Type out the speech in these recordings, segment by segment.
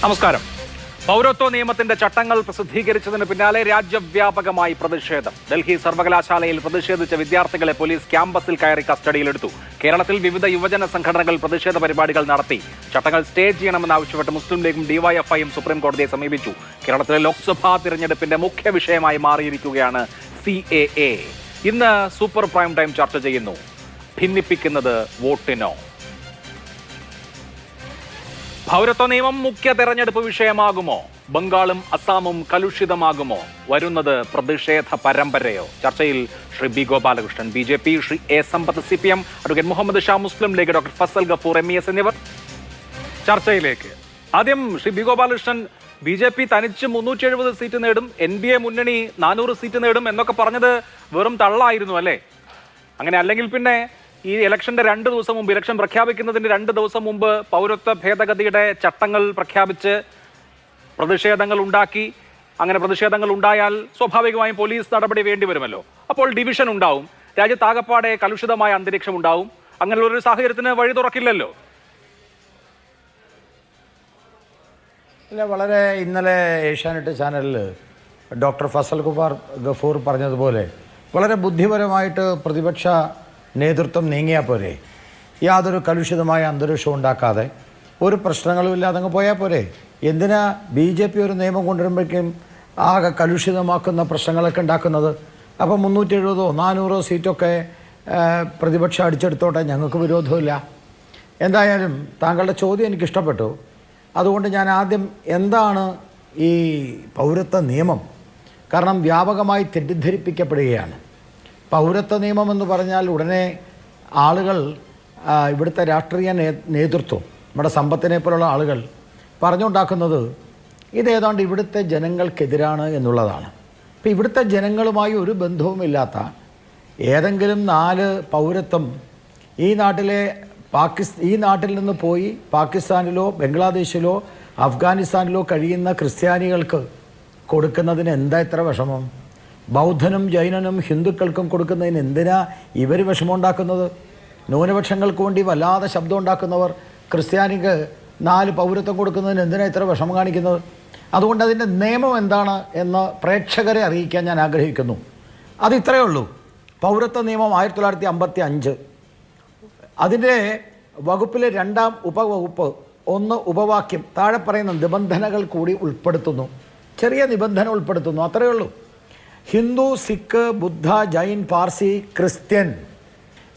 നമസ്കാരം. പൗരത്വ നിയമത്തിന്റെ ചട്ടങ്ങൾ പ്രസിദ്ധീകരിച്ചതിന് പിന്നാലെ രാജ്യവ്യാപകമായി പ്രതിഷേധം. ഡൽഹി സർവകലാശാലയിൽ പ്രതിഷേധിച്ച വിദ്യാർത്ഥികളെ പോലീസ് ക്യാമ്പസിൽ കയറി കസ്റ്റഡിയിലെടുത്തു. കേരളത്തിൽ വിവിധ യുവജന സംഘടനകൾ പ്രതിഷേധ പരിപാടികൾ നടത്തി. ചട്ടങ്ങൾ സ്റ്റേ ചെയ്യണമെന്നാവശ്യപ്പെട്ട് മുസ്ലിം ലീഗും ഡിവൈഎഫ്ഐയും സുപ്രീം കോടതിയെ സമീപിച്ചു. കേരളത്തിലെ ലോക്സഭാ തിരഞ്ഞെടുപ്പിന്റെ മുഖ്യ വിഷയമായി മാറിയിരിക്കുകയാണ് CAA. ഇന്ന് സൂപ്പർ പ്രൈം ടൈം ചർച്ച ചെയ്യുന്നു. ഭിന്നിപ്പിക്കുന്നത് വോട്ടിനോ? പൗരത്വ നിയമം മുഖ്യ തെരഞ്ഞെടുപ്പ് വിഷയമാകുമോ? ബംഗാളും അസാമും കലുഷിതമാകുമോ? വരുന്നത് പ്രതിഷേധ പരമ്പരയോ? ചർച്ചയിൽ Shri B Gopalakrishnan BJP, Shri A Sampath CPM, advocate Muhammad Shah Muslim League, doctor Fazal Gafoor MES എന്നിവർ. ചർച്ചയിലേക്ക് ആദ്യം ശ്രീ ബി ഗോപാലകൃഷ്ണൻ, BJP തനിച്ച് 370 സീറ്റ് നേടും, NDA മുന്നണി 400 സീറ്റ് നേടും എന്നൊക്കെ പറഞ്ഞത് വെറും തള്ളായിരുന്നു അല്ലേ? അങ്ങനെ അല്ലെങ്കിൽ പിന്നെ ഈ ഇലക്ഷന്റെ 2 ദിവസം മുമ്പ്, ഇലക്ഷൻ പ്രഖ്യാപിക്കുന്നതിന് 2 ദിവസം മുമ്പ് പൗരത്വ ഭേദഗതിയുടെ ചട്ടങ്ങൾ പ്രഖ്യാപിച്ച് പ്രതിഷേധങ്ങൾ ഉണ്ടാക്കി. അങ്ങനെ പ്രതിഷേധങ്ങൾ ഉണ്ടായാൽ സ്വാഭാവികമായും പോലീസ് നടപടി വേണ്ടി വരുമല്ലോ. അപ്പോൾ ഡിവിഷൻ ഉണ്ടാവും, രാജ്യത്താകപ്പാടെ കലുഷിതമായ അന്തരീക്ഷം ഉണ്ടാവും. അങ്ങനെയുള്ള ഒരു സാഹചര്യത്തിന് വഴി തുറക്കില്ലല്ലോ. ഇല്ല, വളരെ ഇന്നലെ ഏഷ്യാനെറ്റ് ചാനലിൽ ഡോക്ടർ ഫസൽ ഗഫൂർ പറഞ്ഞതുപോലെ വളരെ ബുദ്ധിപരമായിട്ട് പ്രതിപക്ഷ നേതൃത്വം നീങ്ങിയാൽ പോരെ, യാതൊരു കലുഷിതമായ അന്തരീക്ഷം ഉണ്ടാക്കാതെ ഒരു പ്രശ്നങ്ങളും ഇല്ലാതെ അങ്ങ് പോയാൽ പോരെ. എന്തിനാ BJP ഒരു നിയമം കൊണ്ടുവരുമ്പോഴേക്കും ആകെ കലുഷിതമാക്കുന്ന പ്രശ്നങ്ങളൊക്കെ ഉണ്ടാക്കുന്നത്? അപ്പോൾ 370 400 സീറ്റൊക്കെ പ്രതിപക്ഷം അടിച്ചെടുത്തോട്ടെ, ഞങ്ങൾക്ക് വിരോധമില്ല. എന്തായാലും താങ്കളുടെ ചോദ്യം എനിക്കിഷ്ടപ്പെട്ടു. അതുകൊണ്ട് ഞാൻ ആദ്യം എന്താണ് ഈ പൗരത്വ നിയമം? കാരണം വ്യാപകമായി തെറ്റിദ്ധരിപ്പിക്കപ്പെടുകയാണ്. പൗരത്വ നിയമം എന്ന് പറഞ്ഞാൽ ഉടനെ ആളുകൾ, ഇവിടുത്തെ രാഷ്ട്രീയ നേതൃത്വം, നമ്മുടെ സമ്പത്തിനെ പോലുള്ള ആളുകൾ പറഞ്ഞുണ്ടാക്കുന്നത് ഇതേതാണ്ട് ഇവിടുത്തെ ജനങ്ങൾക്കെതിരാണ് എന്നുള്ളതാണ്. അപ്പോൾ ഇവിടുത്തെ ജനങ്ങളുമായി ഒരു ബന്ധവുമില്ലാത്ത ഏതെങ്കിലും 4 പൗരത്വം ഈ നാട്ടിൽ നിന്ന് പോയി പാകിസ്ഥാനിലോ ബംഗ്ലാദേശിലോ അഫ്ഗാനിസ്ഥാനിലോ കഴിയുന്ന ക്രിസ്ത്യാനികൾക്ക് കൊടുക്കുന്നതിന് എന്താ ഇത്ര വിഷമം? ബൗദ്ധനും ജൈനനും ഹിന്ദുക്കൾക്കും കൊടുക്കുന്നതിന് എന്തിനാ ഇവർ വിഷമമുണ്ടാക്കുന്നത്? ന്യൂനപക്ഷങ്ങൾക്ക് വേണ്ടി വല്ലാതെ ശബ്ദം ഉണ്ടാക്കുന്നവർ ക്രിസ്ത്യാനിക്ക് 4 പൗരത്വം കൊടുക്കുന്നതിന് എന്തിനാ ഇത്ര വിഷമം കാണിക്കുന്നത്? അതുകൊണ്ട് അതിൻ്റെ നിയമം എന്താണ് എന്ന് പ്രേക്ഷകരെ അറിയിക്കാൻ ഞാൻ ആഗ്രഹിക്കുന്നു. അത് ഇത്രയേ ഉള്ളൂ. പൗരത്വ നിയമം 1955, അതിൻ്റെ വകുപ്പിലെ 2-ാം ഉപവകുപ്പ് 1 ഉപവാക്യം താഴെ പറയുന്ന നിബന്ധനകൾ കൂടി ഉൾപ്പെടുത്തുന്നു. ചെറിയ നിബന്ധന ഉൾപ്പെടുത്തുന്നു, അത്രയേ ഉള്ളൂ. ഹിന്ദു, സിഖ്, ബുദ്ധ, ജൈൻ, പാർസി, ക്രിസ്ത്യൻ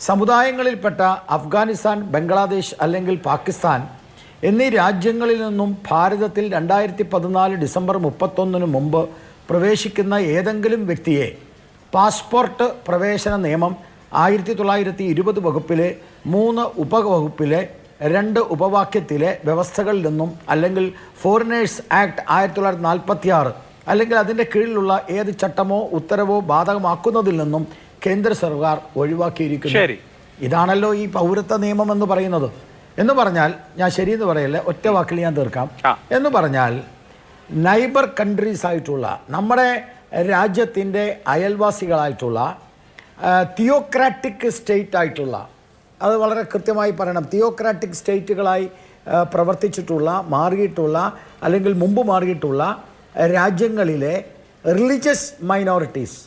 സമുദായങ്ങളിൽപ്പെട്ട അഫ്ഗാനിസ്ഥാൻ, ബംഗ്ലാദേശ് അല്ലെങ്കിൽ പാകിസ്ഥാൻ എന്നീ രാജ്യങ്ങളിൽ നിന്നും ഭാരതത്തിൽ 2014 ഡിസംബർ 31 മുമ്പ് പ്രവേശിക്കുന്ന ഏതെങ്കിലും വ്യക്തിയെ പാസ്പോർട്ട് പ്രവേശന നിയമം 1920 വകുപ്പിലെ 3 ഉപവകുപ്പിലെ 2 ഉപവാക്യത്തിലെ വ്യവസ്ഥകളിൽ നിന്നും അല്ലെങ്കിൽ ഫോറിനേഴ്സ് ആക്ട് 1946 അല്ലെങ്കിൽ അതിൻ്റെ കീഴിലുള്ള ഏത് ചട്ടമോ ഉത്തരവോ ബാധകമാക്കുന്നതിൽ നിന്നും കേന്ദ്ര സർക്കാർ ഒഴിവാക്കിയിരിക്കുന്നു. ഇതാണല്ലോ ഈ പൗരത്വ നിയമം എന്ന് പറയുന്നത്. എന്ന് പറഞ്ഞാൽ, ഞാൻ ശരിയെന്ന് പറയല്ലേ, ഒറ്റ വാക്കിൽ ഞാൻ തീർക്കാം. എന്ന് പറഞ്ഞാൽ നൈബർ കൺട്രീസ് ആയിട്ടുള്ള, നമ്മുടെ രാജ്യത്തിൻ്റെ അയൽവാസികളായിട്ടുള്ള, തിയോക്രാറ്റിക് സ്റ്റേറ്റ് ആയിട്ടുള്ള, അത് വളരെ കൃത്യമായി പറയണം, തിയോക്രാറ്റിക് സ്റ്റേറ്റുകളായി പ്രവർത്തിച്ചിട്ടുള്ള, മാറിയിട്ടുള്ള അല്ലെങ്കിൽ മുമ്പ് മാറിയിട്ടുള്ള രാജ്യങ്ങളിലെ റിലീജിയസ് മൈനോറിറ്റീസ്,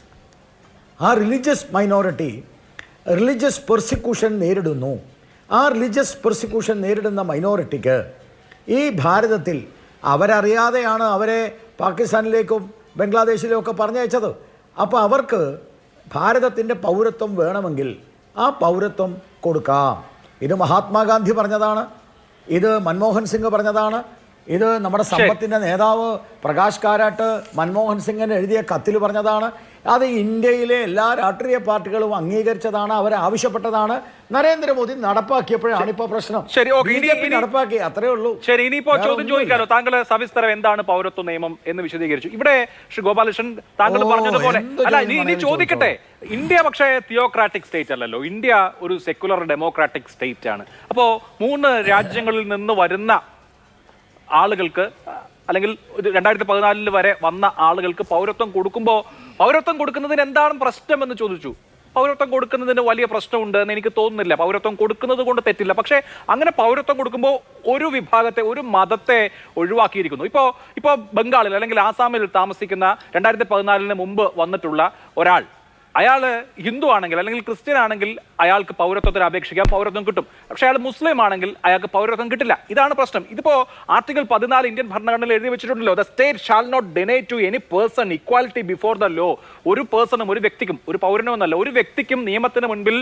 ആ റിലീജിയസ് മൈനോറിറ്റി റിലീജിയസ് പെർസിക്യൂഷൻ നേരിടുന്നു. ആ റിലീജിയസ് പെർസിക്യൂഷൻ നേരിടുന്ന മൈനോറിറ്റിക്ക് ഈ ഭാരതത്തിൽ അവരറിയാതെയാണ് അവരെ പാകിസ്ഥാനിലേക്കും ബംഗ്ലാദേശിലേക്കും ഒക്കെ പറഞ്ഞയച്ചത്. അപ്പോൾ അവർക്ക് ഭാരതത്തിൻ്റെ പൗരത്വം വേണമെങ്കിൽ ആ പൗരത്വം കൊടുക്കാം. ഇത് മഹാത്മാഗാന്ധി പറഞ്ഞതാണ്, ഇത് മൻമോഹൻ സിംഗ് പറഞ്ഞതാണ്, ഇത് നമ്മുടെ സമ്പത്തിൻ്റെ നേതാവ് പ്രകാശ് കാരാട്ട് മൻമോഹൻ സിംഗിന് എഴുതിയ കത്തിൽ പറഞ്ഞതാണ്. അത് ഇന്ത്യയിലെ എല്ലാ രാഷ്ട്രീയ പാർട്ടികളും അംഗീകരിച്ചതാണ്, അവർ ആവശ്യപ്പെട്ടതാണ്. നരേന്ദ്രമോദി നടപ്പാക്കിയപ്പോഴാണ് ഇപ്പോൾ പ്രശ്നം. നടപ്പാക്കി, അത്രേ ഉള്ളൂ. ശരി, ഇനിയിപ്പോ ചോദ്യം ചോദിക്കാലോ. താങ്കൾ സവിസ്തരം എന്താണ് പൗരത്വ നിയമം എന്ന് വിശദീകരിച്ചു. ഇവിടെ ശ്രീ ഗോപാലകൃഷ്ണൻ താങ്കൾ പറഞ്ഞതുപോലെ, അല്ല ഇനി ചോദിക്കട്ടെ, ഇന്ത്യ പക്ഷേ തിയോക്രാറ്റിക് സ്റ്റേറ്റ് അല്ലല്ലോ. ഇന്ത്യ ഒരു സെക്യുലർ ഡെമോക്രാറ്റിക് സ്റ്റേറ്റ് ആണ്. അപ്പോൾ 3 രാജ്യങ്ങളിൽ നിന്ന് വരുന്ന ആളുകൾക്ക്, അല്ലെങ്കിൽ 2014 വരെ വന്ന ആളുകൾക്ക് പൗരത്വം കൊടുക്കുമ്പോൾ പൗരത്വം കൊടുക്കുന്നതിന് എന്താണ് പ്രശ്നം എന്ന് ചോദിച്ചു. പൗരത്വം കൊടുക്കുന്നതിന് വലിയ പ്രശ്നമുണ്ട് എന്ന് എനിക്ക് തോന്നുന്നില്ല. പൗരത്വം കൊടുക്കുന്നത് കൊണ്ട് തെറ്റില്ല. പക്ഷേ അങ്ങനെ പൗരത്വം കൊടുക്കുമ്പോൾ ഒരു വിഭാഗത്തെ, ഒരു മതത്തെ ഒഴിവാക്കിയിരിക്കുന്നു. ഇപ്പോൾ ബംഗാളിൽ അല്ലെങ്കിൽ ആസാമിൽ താമസിക്കുന്ന 2014 മുമ്പ് വന്നിട്ടുള്ള ഒരാൾ, അയാൾ ഹിന്ദു ആണെങ്കിൽ അല്ലെങ്കിൽ ക്രിസ്ത്യൻ ആണെങ്കിൽ അയാൾക്ക് പൗരത്വത്തിന് അപേക്ഷിക്കാം, പൗരത്വം കിട്ടും. പക്ഷെ അയാൾ മുസ്ലിം ആണെങ്കിൽ അയാൾക്ക് പൗരത്വം കിട്ടില്ല. ഇതാണ് പ്രശ്നം. ഇതിപ്പോ ആർട്ടിക്കിൾ 14 ഇന്ത്യൻ ഭരണഘടനയിൽ എഴുതി വെച്ചിട്ടുണ്ടല്ലോ, the state shall not deny to any person equality before the law. ഒരു പേഴ്സണും, ഒരു വ്യക്തിക്കും, ഒരു പൗരനും എന്നല്ല, ഒരു വ്യക്തിക്കും നിയമത്തിന് മുൻപിൽ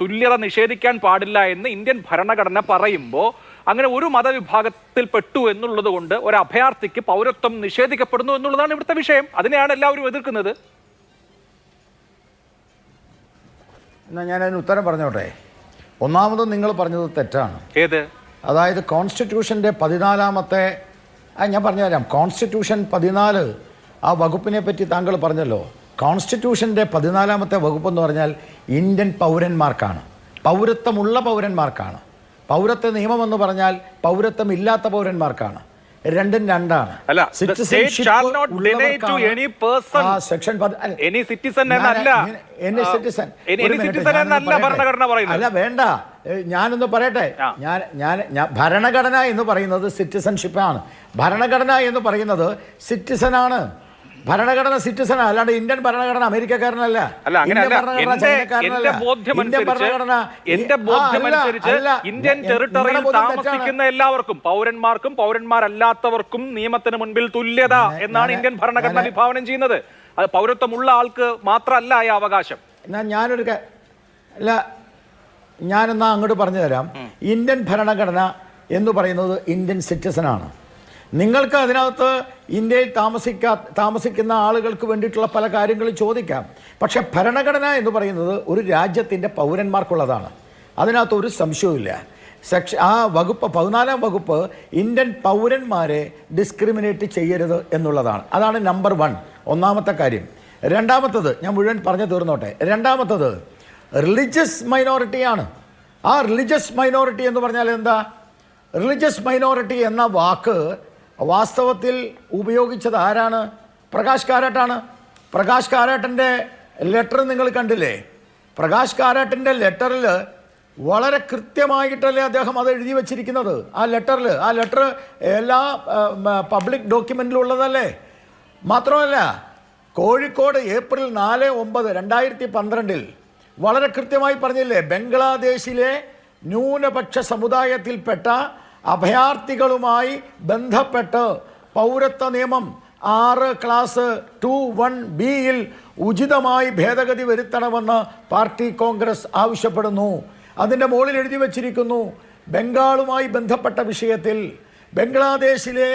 തുല്യത നിഷേധിക്കാൻ പാടില്ല എന്ന് ഇന്ത്യൻ ഭരണഘടന പറയുമ്പോൾ അങ്ങനെ ഒരു മതവിഭാഗത്തിൽ പെട്ടു എന്നുള്ളത് കൊണ്ട് ഒരു അഭയാർത്ഥിക്ക് പൗരത്വം നിഷേധിക്കപ്പെടുന്നു എന്നുള്ളതാണ് ഇവിടുത്തെ വിഷയം. അതിനെയാണ് എല്ലാവരും എതിർക്കുന്നത്. എന്നാൽ ഞാനതിന് ഉത്തരം പറഞ്ഞോട്ടെ. ഒന്നാമത് നിങ്ങൾ പറഞ്ഞത് തെറ്റാണ്. ഏത്? അതായത് കോൺസ്റ്റിറ്റ്യൂഷൻ്റെ 14-ാമത്തെ ഞാൻ പറഞ്ഞുതരാം. കോൺസ്റ്റിറ്റ്യൂഷൻ 14 ആ വകുപ്പിനെ പറ്റി താങ്കൾ പറഞ്ഞല്ലോ. കോൺസ്റ്റിറ്റ്യൂഷൻ്റെ 14-ാമത്തെ വകുപ്പ് എന്ന് പറഞ്ഞാൽ ഇന്ത്യൻ പൗരന്മാർക്കാണ്, പൗരത്വമുള്ള പൗരന്മാർക്കാണ്. പൗരത്വ നിയമം എന്ന് പറഞ്ഞാൽ പൗരത്വം ഇല്ലാത്ത പൗരന്മാർക്കാണ്. രണ്ടും രണ്ടാണ്. അല്ല വേണ്ട, ഞാനൊന്ന് പറയട്ടെ. ഞാൻ ഭരണഘടന എന്ന് പറയുന്നത് സിറ്റിസൺഷിപ്പാണ്. ഭരണഘടന എന്ന് പറയുന്നത് സിറ്റിസനാണ്. ഭരണഘടന സിറ്റിസനാണ്, അല്ലാണ്ട് ഇന്ത്യൻ ഭരണഘടന അമേരിക്കക്കാരനല്ല. ഇന്ത്യൻ ടെറിട്ടറിയിൽ താമസിക്കുന്ന എല്ലാവർക്കും, പൗരന്മാർക്കും പൗരന്മാരല്ലാത്തവർക്കും നിയമത്തിന് മുൻപിൽ തുല്യത എന്നാണ് ഇന്ത്യൻ ഭരണഘടന വിഭാവനം ചെയ്യുന്നത്. അത് പൗരത്വമുള്ള ആൾക്ക് മാത്രമല്ല ഈ അവകാശം. ഞാനെന്നാ അങ്ങോട്ട് പറഞ്ഞു തരാം. ഇന്ത്യൻ ഭരണഘടന എന്ന് പറയുന്നത് ഇന്ത്യൻ സിറ്റിസനാണ്. നിങ്ങൾക്ക് അതിനകത്ത് ഇന്ത്യയിൽ താമസിക്കുന്ന ആളുകൾക്ക് വേണ്ടിയിട്ടുള്ള പല കാര്യങ്ങളും ചോദിക്കാം. പക്ഷെ ഭരണഘടന എന്ന് പറയുന്നത് ഒരു രാജ്യത്തിൻ്റെ പൗരന്മാർക്കുള്ളതാണ്. അതിനകത്ത് ഒരു സംശയവുമില്ല. ആ വകുപ്പ് 14-ാം വകുപ്പ് ഇന്ത്യൻ പൗരന്മാരെ ഡിസ്ക്രിമിനേറ്റ് ചെയ്യരുത് എന്നുള്ളതാണ്. അതാണ് നമ്പർ 1, ഒന്നാമത്തെ കാര്യം. രണ്ടാമത്തത് ഞാൻ മുഴുവൻ പറഞ്ഞു തീർന്നോട്ടെ. രണ്ടാമത്തത് റിലീജിയസ് മൈനോറിറ്റിയാണ്. ആ റിലീജിയസ് മൈനോറിറ്റി എന്ന് പറഞ്ഞാൽ എന്താ? റിലീജിയസ് മൈനോറിറ്റി എന്ന വാക്ക് വാസ്തവത്തിൽ ഉപയോഗിച്ചത് ആരാണ്? പ്രകാശ് കാരാട്ടാണ്. പ്രകാശ് കാരാട്ടിൻ്റെ ലെറ്റർ നിങ്ങൾ കണ്ടില്ലേ? പ്രകാശ് കാരാട്ടിൻ്റെ ലെറ്ററിൽ വളരെ കൃത്യമായിട്ടല്ലേ അദ്ദേഹം അത് എഴുതി വച്ചിരിക്കുന്നത്. ആ ലെറ്റർ എല്ലാ പബ്ലിക് ഡോക്യുമെൻറ്റിലുള്ളതല്ലേ. മാത്രമല്ല കോഴിക്കോട് ഏപ്രിൽ 4-9, 2012 വളരെ കൃത്യമായി പറഞ്ഞില്ലേ, ബംഗ്ലാദേശിലെ ന്യൂനപക്ഷ സമുദായത്തിൽപ്പെട്ട അഭയാർത്ഥികളുമായി ബന്ധപ്പെട്ട് പൗരത്വ നിയമം 6 ക്ലാസ് 21B ഉചിതമായി ഭേദഗതി വരുത്തണമെന്ന് പാർട്ടി കോൺഗ്രസ് ആവശ്യപ്പെടുന്നു. അതിൻ്റെ മുകളിൽ എഴുതി വച്ചിരിക്കുന്നു, ബംഗാളുമായി ബന്ധപ്പെട്ട വിഷയത്തിൽ ബംഗ്ലാദേശിലെ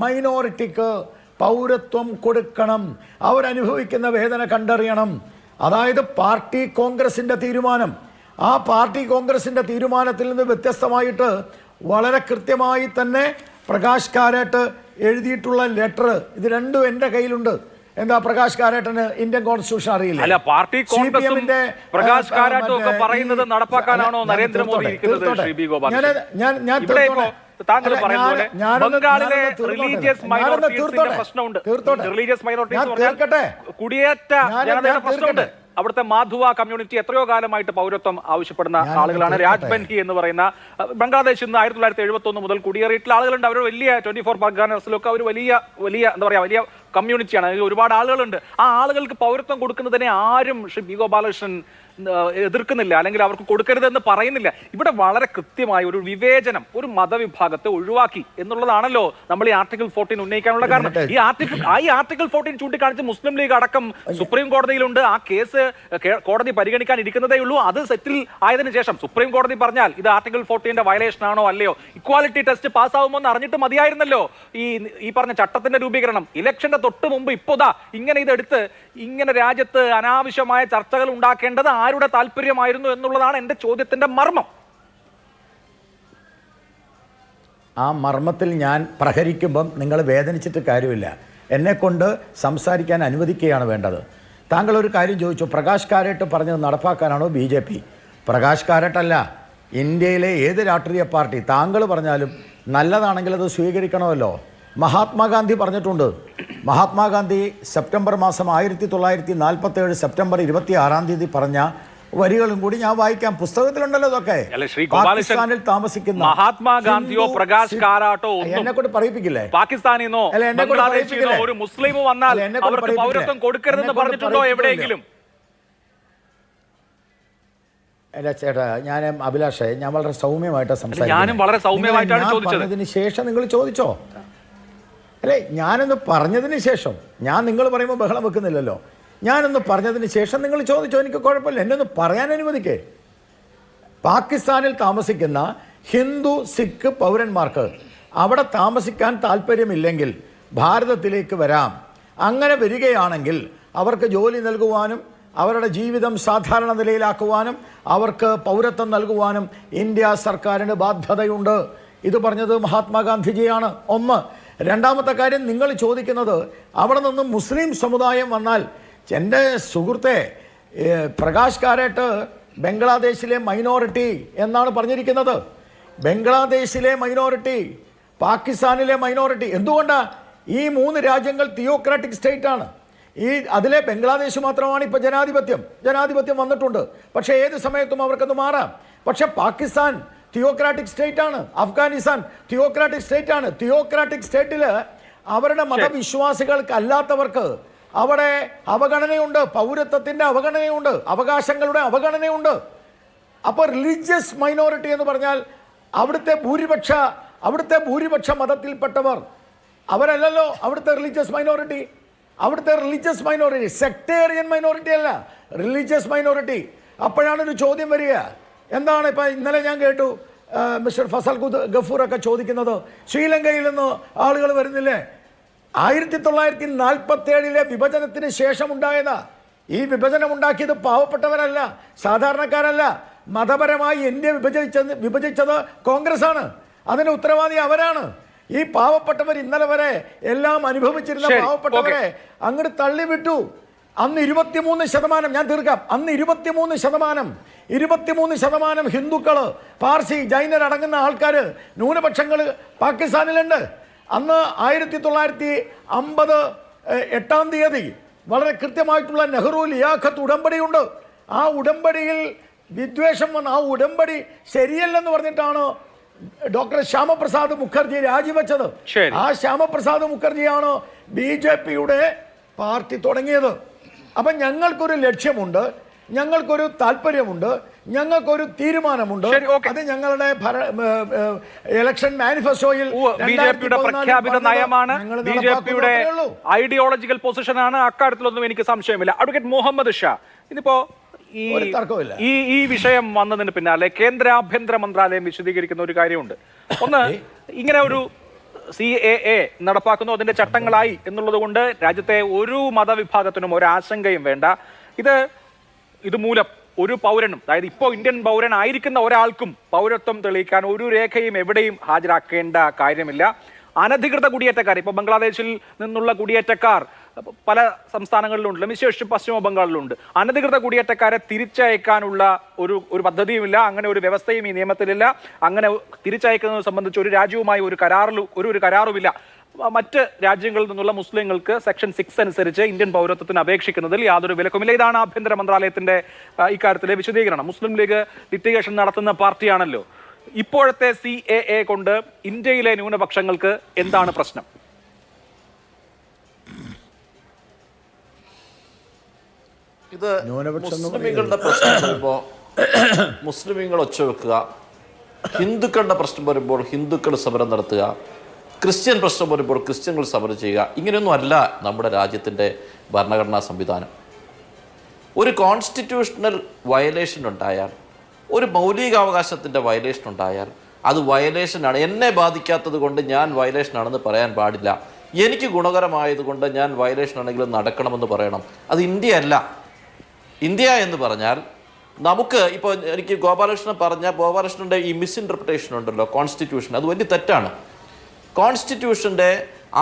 മൈനോറിറ്റിക്ക് പൗരത്വം കൊടുക്കണം, അവരനുഭവിക്കുന്ന വേദന കണ്ടറിയണം. അതായത് പാർട്ടി കോൺഗ്രസിൻ്റെ തീരുമാനം. ആ പാർട്ടി കോൺഗ്രസിൻ്റെ തീരുമാനത്തിൽ നിന്ന് വ്യത്യസ്തമായിട്ട് വളരെ കൃത്യമായി തന്നെ പ്രകാശ് കാരാട്ട് എഴുതിയിട്ടുള്ള ലെറ്റർ, ഇത് രണ്ടും എൻ്റെ കയ്യിലുണ്ട്. എന്താ പ്രകാശ് കാരാട്ടിന് ഇന്ത്യൻ കോൺസ്റ്റിറ്റ്യൂഷൻ അറിയില്ല? അല്ല, പാർട്ടി കോൺഗ്രസും പ്രകാശ് കാരാട്ടും ഒക്കെ പറയുന്നത് നടപ്പാക്കാനാണോ നരേന്ദ്രമോദി ഇരിക്കുന്നത്? താങ്കൾ പറയുന്നത് ബംഗാളിലെ റിലീജിയസ് മൈനോറിറ്റീസിന്റെ പ്രശ്നമുണ്ട്. റിലീജിയസ് മൈനോറിറ്റീസ് കുടിയേറ്റ ജനതയുടെ പ്രശ്നമുണ്ട്. അവിടുത്തെ മാധുവ കമ്മ്യൂണിറ്റി എത്രയോ കാലമായിട്ട് പൗരത്വം ആവശ്യപ്പെടുന്ന ആളുകളാണ്. രാജ്ബൻഹി എന്ന് പറയുന്ന ബംഗ്ലാദേശിൽ നിന്ന് 1971 മുതൽ കുടിയേറിയിട്ടുള്ള ആളുകളുണ്ട്. അവർ വലിയ 24 പർഗാനസിലൊക്കെ അവർ വലിയ എന്താ പറയുക, വലിയ കമ്മ്യൂണിറ്റിയാണ്. അതിൽ ഒരുപാട് ആളുകളുണ്ട്. ആ ആളുകൾക്ക് പൗരത്വം കൊടുക്കുന്നതിനെ ആരും ശ്രീ ബി ഗോപാലകൃഷ്ണൻ എതിർക്കുന്നില്ല, അല്ലെങ്കിൽ അവർക്ക് കൊടുക്കരുതെന്ന് പറയുന്നില്ല. ഇവിടെ വളരെ കൃത്യമായ ഒരു വിവേചനം, ഒരു മതവിഭാഗത്തെ ഒഴിവാക്കി എന്നുള്ളതാണല്ലോ നമ്മൾ ഈ ആർട്ടിക്കിൾ 14 ഉന്നയിക്കാനുള്ള കാരണം. ഈ ആർട്ടിക്കിൾ 14 ചൂണ്ടിക്കാണിച്ച് മുസ്ലിം ലീഗ് അടക്കം സുപ്രീം കോടതിയിലുണ്ട്. ആ കേസ് കോടതി പരിഗണിക്കാൻ ഇരിക്കുന്നതേ ഉള്ളൂ. അത് സെറ്റിൽ ആയതിനു ശേഷം സുപ്രീം കോടതി പറഞ്ഞാൽ ഇത് ആർട്ടിക്കിൾ 14 വയലേഷൻ ആണോ അല്ലയോ, ഇക്വാലിറ്റി ടെസ്റ്റ് പാസ്സാവുമോ എന്ന് അറിഞ്ഞിട്ട് മതിയായിരുന്നല്ലോ ഈ പറഞ്ഞ ചട്ടത്തിന്റെ രൂപീകരണം. ഇലക്ഷന്റെ തൊട്ട് മുമ്പ് ഇപ്പോതാ ഇങ്ങനെ ഇതെടുത്ത് ഇങ്ങനെ രാജ്യത്ത് അനാവശ്യമായ ചർച്ചകൾ ഉണ്ടാക്കേണ്ടത് ആരുടെ താല്പര്യമായിരുന്നു എന്നുള്ളതാണ് എൻ്റെ ചോദ്യത്തിന്റെ മർമ്മം. ആ മർമ്മത്തിൽ ഞാൻ പ്രഹരിക്കുമ്പം നിങ്ങൾ വേദനിച്ചിട്ട് കാര്യമില്ല. എന്നെക്കൊണ്ട് സംസാരിക്കാൻ അനുവദിക്കുകയാണ് വേണ്ടത്. താങ്കൾ ഒരു കാര്യം ചോദിച്ചു, പ്രകാശ് കാരാട്ട് പറഞ്ഞത് നടപ്പാക്കാനാണോ BJP? പ്രകാശ് കാരാട്ടല്ല, ഇന്ത്യയിലെ ഏത് രാഷ്ട്രീയ പാർട്ടി താങ്കൾ പറഞ്ഞാലും നല്ലതാണെങ്കിൽ അത് സ്വീകരിക്കണമല്ലോ. മഹാത്മാഗാന്ധി പറഞ്ഞിട്ടുണ്ട്, മഹാത്മാഗാന്ധി സെപ്റ്റംബർ മാസം 1947 സെപ്റ്റംബർ 26 പറഞ്ഞ വരികളും കൂടി ഞാൻ വായിക്കാം. പുസ്തകത്തിലുണ്ടല്ലോ ഇതൊക്കെ. പാകിസ്ഥാനിൽ താമസിക്കുന്ന മഹാത്മാഗാന്ധിയോ പ്രകാശ് കാരാട്ടോ എന്നെ കൊണ്ട് പറയിപ്പിക്കില്ലേ? പാകിസ്ഥാനിന്നോ ബംഗ്ലാദേശിനോ ഒരു മുസ്ലിം വന്നാൽ അവർക്ക് പൗരത്വം കൊടുക്കരുതെന്ന് പറഞ്ഞിട്ടുണ്ടോ എവിടെയെങ്കിലും? അല്ല ചേട്ടാ, ഞാൻ അഭിലാഷേ, ഞാൻ വളരെ സൗമ്യമായിട്ട് ഞാനും വളരെ സൗമ്യമായിട്ടാണ് ചോദിച്ചത്. അതിന് ശേഷം നിങ്ങൾ ചോദിച്ചോ? അല്ലേ, ഞാനൊന്ന് പറഞ്ഞതിന് ശേഷം, ഞാൻ നിങ്ങൾ പറയുമ്പോൾ ബഹളം വെക്കുന്നില്ലല്ലോ, ഞാനൊന്ന് പറഞ്ഞതിന് ശേഷം നിങ്ങൾ ചോദിച്ചോ, എനിക്ക് കുഴപ്പമില്ല, എന്നെ ഒന്ന് പറയാൻ അനുവദിക്കേ. പാകിസ്ഥാനിൽ താമസിക്കുന്ന ഹിന്ദു സിഖ് പൗരന്മാർക്ക് അവിടെ താമസിക്കാൻ താല്പര്യമില്ലെങ്കിൽ ഭാരതത്തിലേക്ക് വരാം. അങ്ങനെ വരികയാണെങ്കിൽ അവർക്ക് ജോലി നൽകുവാനും അവരുടെ ജീവിതം സാധാരണ നിലയിലാക്കുവാനും അവർക്ക് പൗരത്വം നൽകുവാനും ഇന്ത്യ സർക്കാരിന് ബാധ്യതയുണ്ട്. ഇത് പറഞ്ഞത് മഹാത്മാഗാന്ധിജിയാണ്. ഒന്ന്. രണ്ടാമത്തെ കാര്യം, നിങ്ങൾ ചോദിക്കുന്നത് അവിടെ നിന്നും മുസ്ലിം സമുദായം വന്നാൽ, എൻ്റെ സുഹൃത്തെ പ്രകാശ് കാരാട്ട് ബംഗ്ലാദേശിലെ മൈനോറിറ്റി എന്നാണ് പറഞ്ഞിരിക്കുന്നത്. ബംഗ്ലാദേശിലെ മൈനോറിറ്റി, പാകിസ്ഥാനിലെ മൈനോറിറ്റി. എന്തുകൊണ്ടാണ്? ഈ 3 രാജ്യങ്ങൾ തിയോക്രാറ്റിക് സ്റ്റേറ്റ് ആണ്. അതിലെ ബംഗ്ലാദേശ് മാത്രമാണ് ഇപ്പോൾ ജനാധിപത്യം വന്നിട്ടുണ്ട്. പക്ഷേ ഏത് സമയത്തും അവർക്കത് മാറാം. പക്ഷെ പാകിസ്ഥാൻ തിയോക്രാറ്റിക് സ്റ്റേറ്റ് ആണ്. അഫ്ഗാനിസ്ഥാൻ തിയോക്രാറ്റിക് സ്റ്റേറ്റ് ആണ്. തിയോക്രാറ്റിക് സ്റ്റേറ്റിൽ അവരുടെ മതവിശ്വാസികൾക്ക് അല്ലാത്തവർക്ക് അവിടെ അവഗണനയുണ്ട്, പൗരത്വത്തിൻ്റെ അവഗണനയുണ്ട്, അവകാശങ്ങളുടെ അവഗണനയുണ്ട്. അപ്പോൾ റിലീജിയസ് മൈനോറിറ്റി എന്ന് പറഞ്ഞാൽ അവിടുത്തെ ഭൂരിപക്ഷ മതത്തിൽപ്പെട്ടവർ അവരല്ലല്ലോ അവിടുത്തെ റിലീജിയസ് മൈനോറിറ്റി. അവിടുത്തെ റിലീജിയസ് മൈനോറിറ്റി സെക്ടേറിയൻ മൈനോറിറ്റി അല്ല, റിലീജിയസ് മൈനോറിറ്റി. അപ്പോഴാണ് ഒരു ചോദ്യം വരിക. എന്താണ് ഇപ്പം ഇന്നലെ ഞാൻ കേട്ടു മിസ്റ്റർ ഫസൽ ഗഫൂറൊക്കെ ചോദിക്കുന്നത്, ശ്രീലങ്കയിൽ നിന്ന് ആളുകൾ വരുന്നില്ലേ? 1947 വിഭജനത്തിന് ശേഷം ഉണ്ടായതാ. ഈ വിഭജനം ഉണ്ടാക്കിയത് പാവപ്പെട്ടവരല്ല, സാധാരണക്കാരല്ല. മതപരമായി ഇന്ത്യ വിഭജിച്ചത് കോൺഗ്രസ് ആണ്. അതിന് ഉത്തരവാദി അവരാണ്. ഈ പാവപ്പെട്ടവർ ഇന്നലെ വരെ എല്ലാം അനുഭവിച്ചിരുന്ന പാവപ്പെട്ടവരെ അങ്ങോട്ട് തള്ളിവിട്ടു. അന്ന് 23%, ഞാൻ തീർക്കാം, അന്ന് 23% ഹിന്ദുക്കൾ, പാർസി, ജൈനർ അടങ്ങുന്ന ആൾക്കാർ, ന്യൂനപക്ഷങ്ങൾ പാകിസ്ഥാനിലുണ്ട്. അന്ന് 1950 8-ാം തീയതി വളരെ കൃത്യമായിട്ടുള്ള നെഹ്റു ലിയാഖത്ത് ഉടമ്പടിയുണ്ട്. ആ ഉടമ്പടിയിൽ വിദ്വേഷം വന്ന് ആ ഉടമ്പടി ശരിയല്ലെന്ന് പറഞ്ഞിട്ടാണ് ഡോക്ടർ ശ്യാമപ്രസാദ് മുഖർജി രാജിവെച്ചത്. ആ ശ്യാമപ്രസാദ് മുഖർജിയാണ് BJPയുടെ പാർട്ടി തുടങ്ങിയത്. അപ്പം ഞങ്ങൾക്കൊരു ലക്ഷ്യമുണ്ട്, ഞങ്ങൾക്കൊരു താല്പര്യമുണ്ട്, ഞങ്ങൾക്കൊരു തീരുമാനമുണ്ട്. അത് ഞങ്ങളുടെ ഇലക്ഷൻ മാനിഫെസ്റ്റോയിൽ BJPയുടെ പ്രഖ്യാപിത നയമാണ്, BJPയുടെ ഐഡിയോളജിക്കൽ പൊസിഷനാണ്. അക്കാര്യത്തിലൊന്നും എനിക്ക് സംശയമില്ല. അഡ്വക്കേറ്റ് മുഹമ്മദ് ഷാ, ഇതിപ്പോ ഈ വിഷയം വന്നതിന് പിന്നാലെ കേന്ദ്ര ആഭ്യന്തര മന്ത്രാലയം വിശദീകരിക്കുന്ന ഒരു കാര്യമുണ്ട്. ഒന്ന്, ഇങ്ങനെ ഒരു CAA നടപ്പാക്കുന്നു, അതിന്റെ ചട്ടങ്ങളായി എന്നുള്ളത് കൊണ്ട് രാജ്യത്തെ ഒരു മതവിഭാഗത്തിനും ഒരു ആശങ്കയും വേണ്ട. ഇത് മൂലം ഒരു പൗരനും, അതായത് ഇപ്പോൾ ഇന്ത്യൻ പൗരനായിരിക്കുന്ന ഒരാൾക്കും പൗരത്വം തെളിയിക്കാൻ ഒരു രേഖയും എവിടെയും ഹാജരാക്കേണ്ട കാര്യമില്ല. അനധികൃത കുടിയേറ്റക്കാർ, ഇപ്പോൾ ബംഗ്ലാദേശിൽ നിന്നുള്ള കുടിയേറ്റക്കാർ പല സംസ്ഥാനങ്ങളിലുണ്ട്, വിശേഷിച്ച് പശ്ചിമ ബംഗാളിലുണ്ട്. അനധികൃത കുടിയേറ്റക്കാരെ തിരിച്ചയക്കാനുള്ള ഒരു പദ്ധതിയുമില്ല, അങ്ങനെ ഒരു വ്യവസ്ഥയും ഈ നിയമത്തിലില്ല. അങ്ങനെ തിരിച്ചയക്കുന്നത് സംബന്ധിച്ച് ഒരു രാജ്യവുമായി ഒരു കരാറുമില്ല. മറ്റ് രാജ്യങ്ങളിൽ നിന്നുള്ള മുസ്ലിങ്ങൾക്ക് സെക്ഷൻ 6 അനുസരിച്ച് ഇന്ത്യൻ പൗരത്വത്തിന് അപേക്ഷിക്കുന്നതിൽ യാതൊരു വിലക്കുമില്ല. ഇതാണ് ആഭ്യന്തര മന്ത്രാലയത്തിന്റെ ഇക്കാര്യത്തിലെ വിശദീകരണം. മുസ്ലിം ലീഗ് ലിറ്റിഗേഷൻ നടത്തുന്ന പാർട്ടിയാണല്ലോ. ഇപ്പോഴത്തെ CAA കൊണ്ട് ഇന്ത്യയിലെ ന്യൂനപക്ഷങ്ങൾക്ക് എന്താണ് പ്രശ്നം? ഇത് മുസ്ലിമീങ്ങളുടെ പ്രശ്നം വരുമ്പോൾ മുസ്ലിമീങ്ങൾ ഒച്ചവെക്കുക, ഹിന്ദുക്കളുടെ പ്രശ്നം വരുമ്പോൾ ഹിന്ദുക്കൾ സമരം നടത്തുക, ക്രിസ്ത്യൻ പ്രശ്നം വരുമ്പോൾ ക്രിസ്ത്യൻകൾ സമരം ചെയ്യുക. ഇങ്ങനെയൊന്നും അല്ല നമ്മുടെ രാജ്യത്തിൻ്റെ ഭരണഘടനാ സംവിധാനം. ഒരു കോൺസ്റ്റിറ്റ്യൂഷണൽ വയലേഷൻ ഉണ്ടായാൽ, ഒരു മൗലികാവകാശത്തിൻ്റെ വയലേഷൻ ഉണ്ടായാൽ അത് വയലേഷനാണ്. എന്നെ ബാധിക്കാത്തത് കൊണ്ട് ഞാൻ വയലേഷനാണെന്ന് പറയാൻ പാടില്ല. എനിക്ക് ഗുണകരമായതുകൊണ്ട് ഞാൻ വയലേഷൻ ആണെങ്കിലും നടക്കണമെന്ന് പറയണം. അത് ഇന്ത്യ അല്ല. ഇന്ത്യ എന്ന് പറഞ്ഞാൽ നമുക്ക് ഇപ്പോൾ എനിക്ക് ഗോപാലകൃഷ്ണൻ്റെ ഈ മിസ്ഇൻറ്റർപ്രിട്ടേഷൻ ഉണ്ടല്ലോ കോൺസ്റ്റിറ്റ്യൂഷൻ, അത് വലിയ തെറ്റാണ്. കോൺസ്റ്റിറ്റ്യൂഷൻ്റെ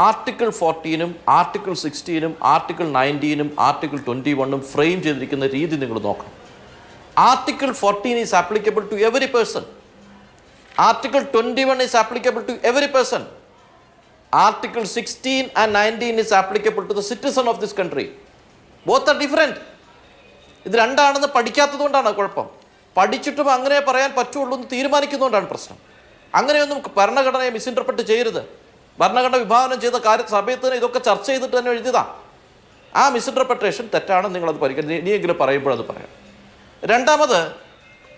ആർട്ടിക്കിൾ 14-ഉം ആർട്ടിക്കിൾ 16-ഉം ആർട്ടിക്കിൾ 19-ഉം ആർട്ടിക്കിൾ 21-ഉം ഫ്രെയിം ചെയ്തിരിക്കുന്ന രീതി നിങ്ങൾ നോക്കണം. Article 14 is applicable to every person. Article 21 is applicable to every person. Article 16 and 19 is applicable to the citizen of this country. Both are different. ഇത് രണ്ടാണെന്ന് പഠിക്കാത്തതുകൊണ്ടാണ് കുഴപ്പം. പഠിച്ചിട്ടും അങ്ങനെ പറയാൻ പറ്റുള്ളൂ എന്ന് തീരുമാനിക്കുന്നതുകൊണ്ടാണ് പ്രശ്നം. അങ്ങനെയൊന്നും ഭരണഘടനയെ മിസ്ഇൻറ്റർപ്രറ്റ് ചെയ്യരുത്. ഭരണഘടന വിഭാവനം ചെയ്ത സമയത്ത് തന്നെ ഇതൊക്കെ ചർച്ച ചെയ്തിട്ട് തന്നെ എഴുതിയതാണ്. ആ മിസ്ഇൻറ്റർപ്രിട്ടേഷൻ തെറ്റാണെന്ന് നിങ്ങളത് പരിഗണിക്കുക. ഇനിയെങ്കിലും പറയുമ്പോൾ അത് പറയാം. രണ്ടാമത്,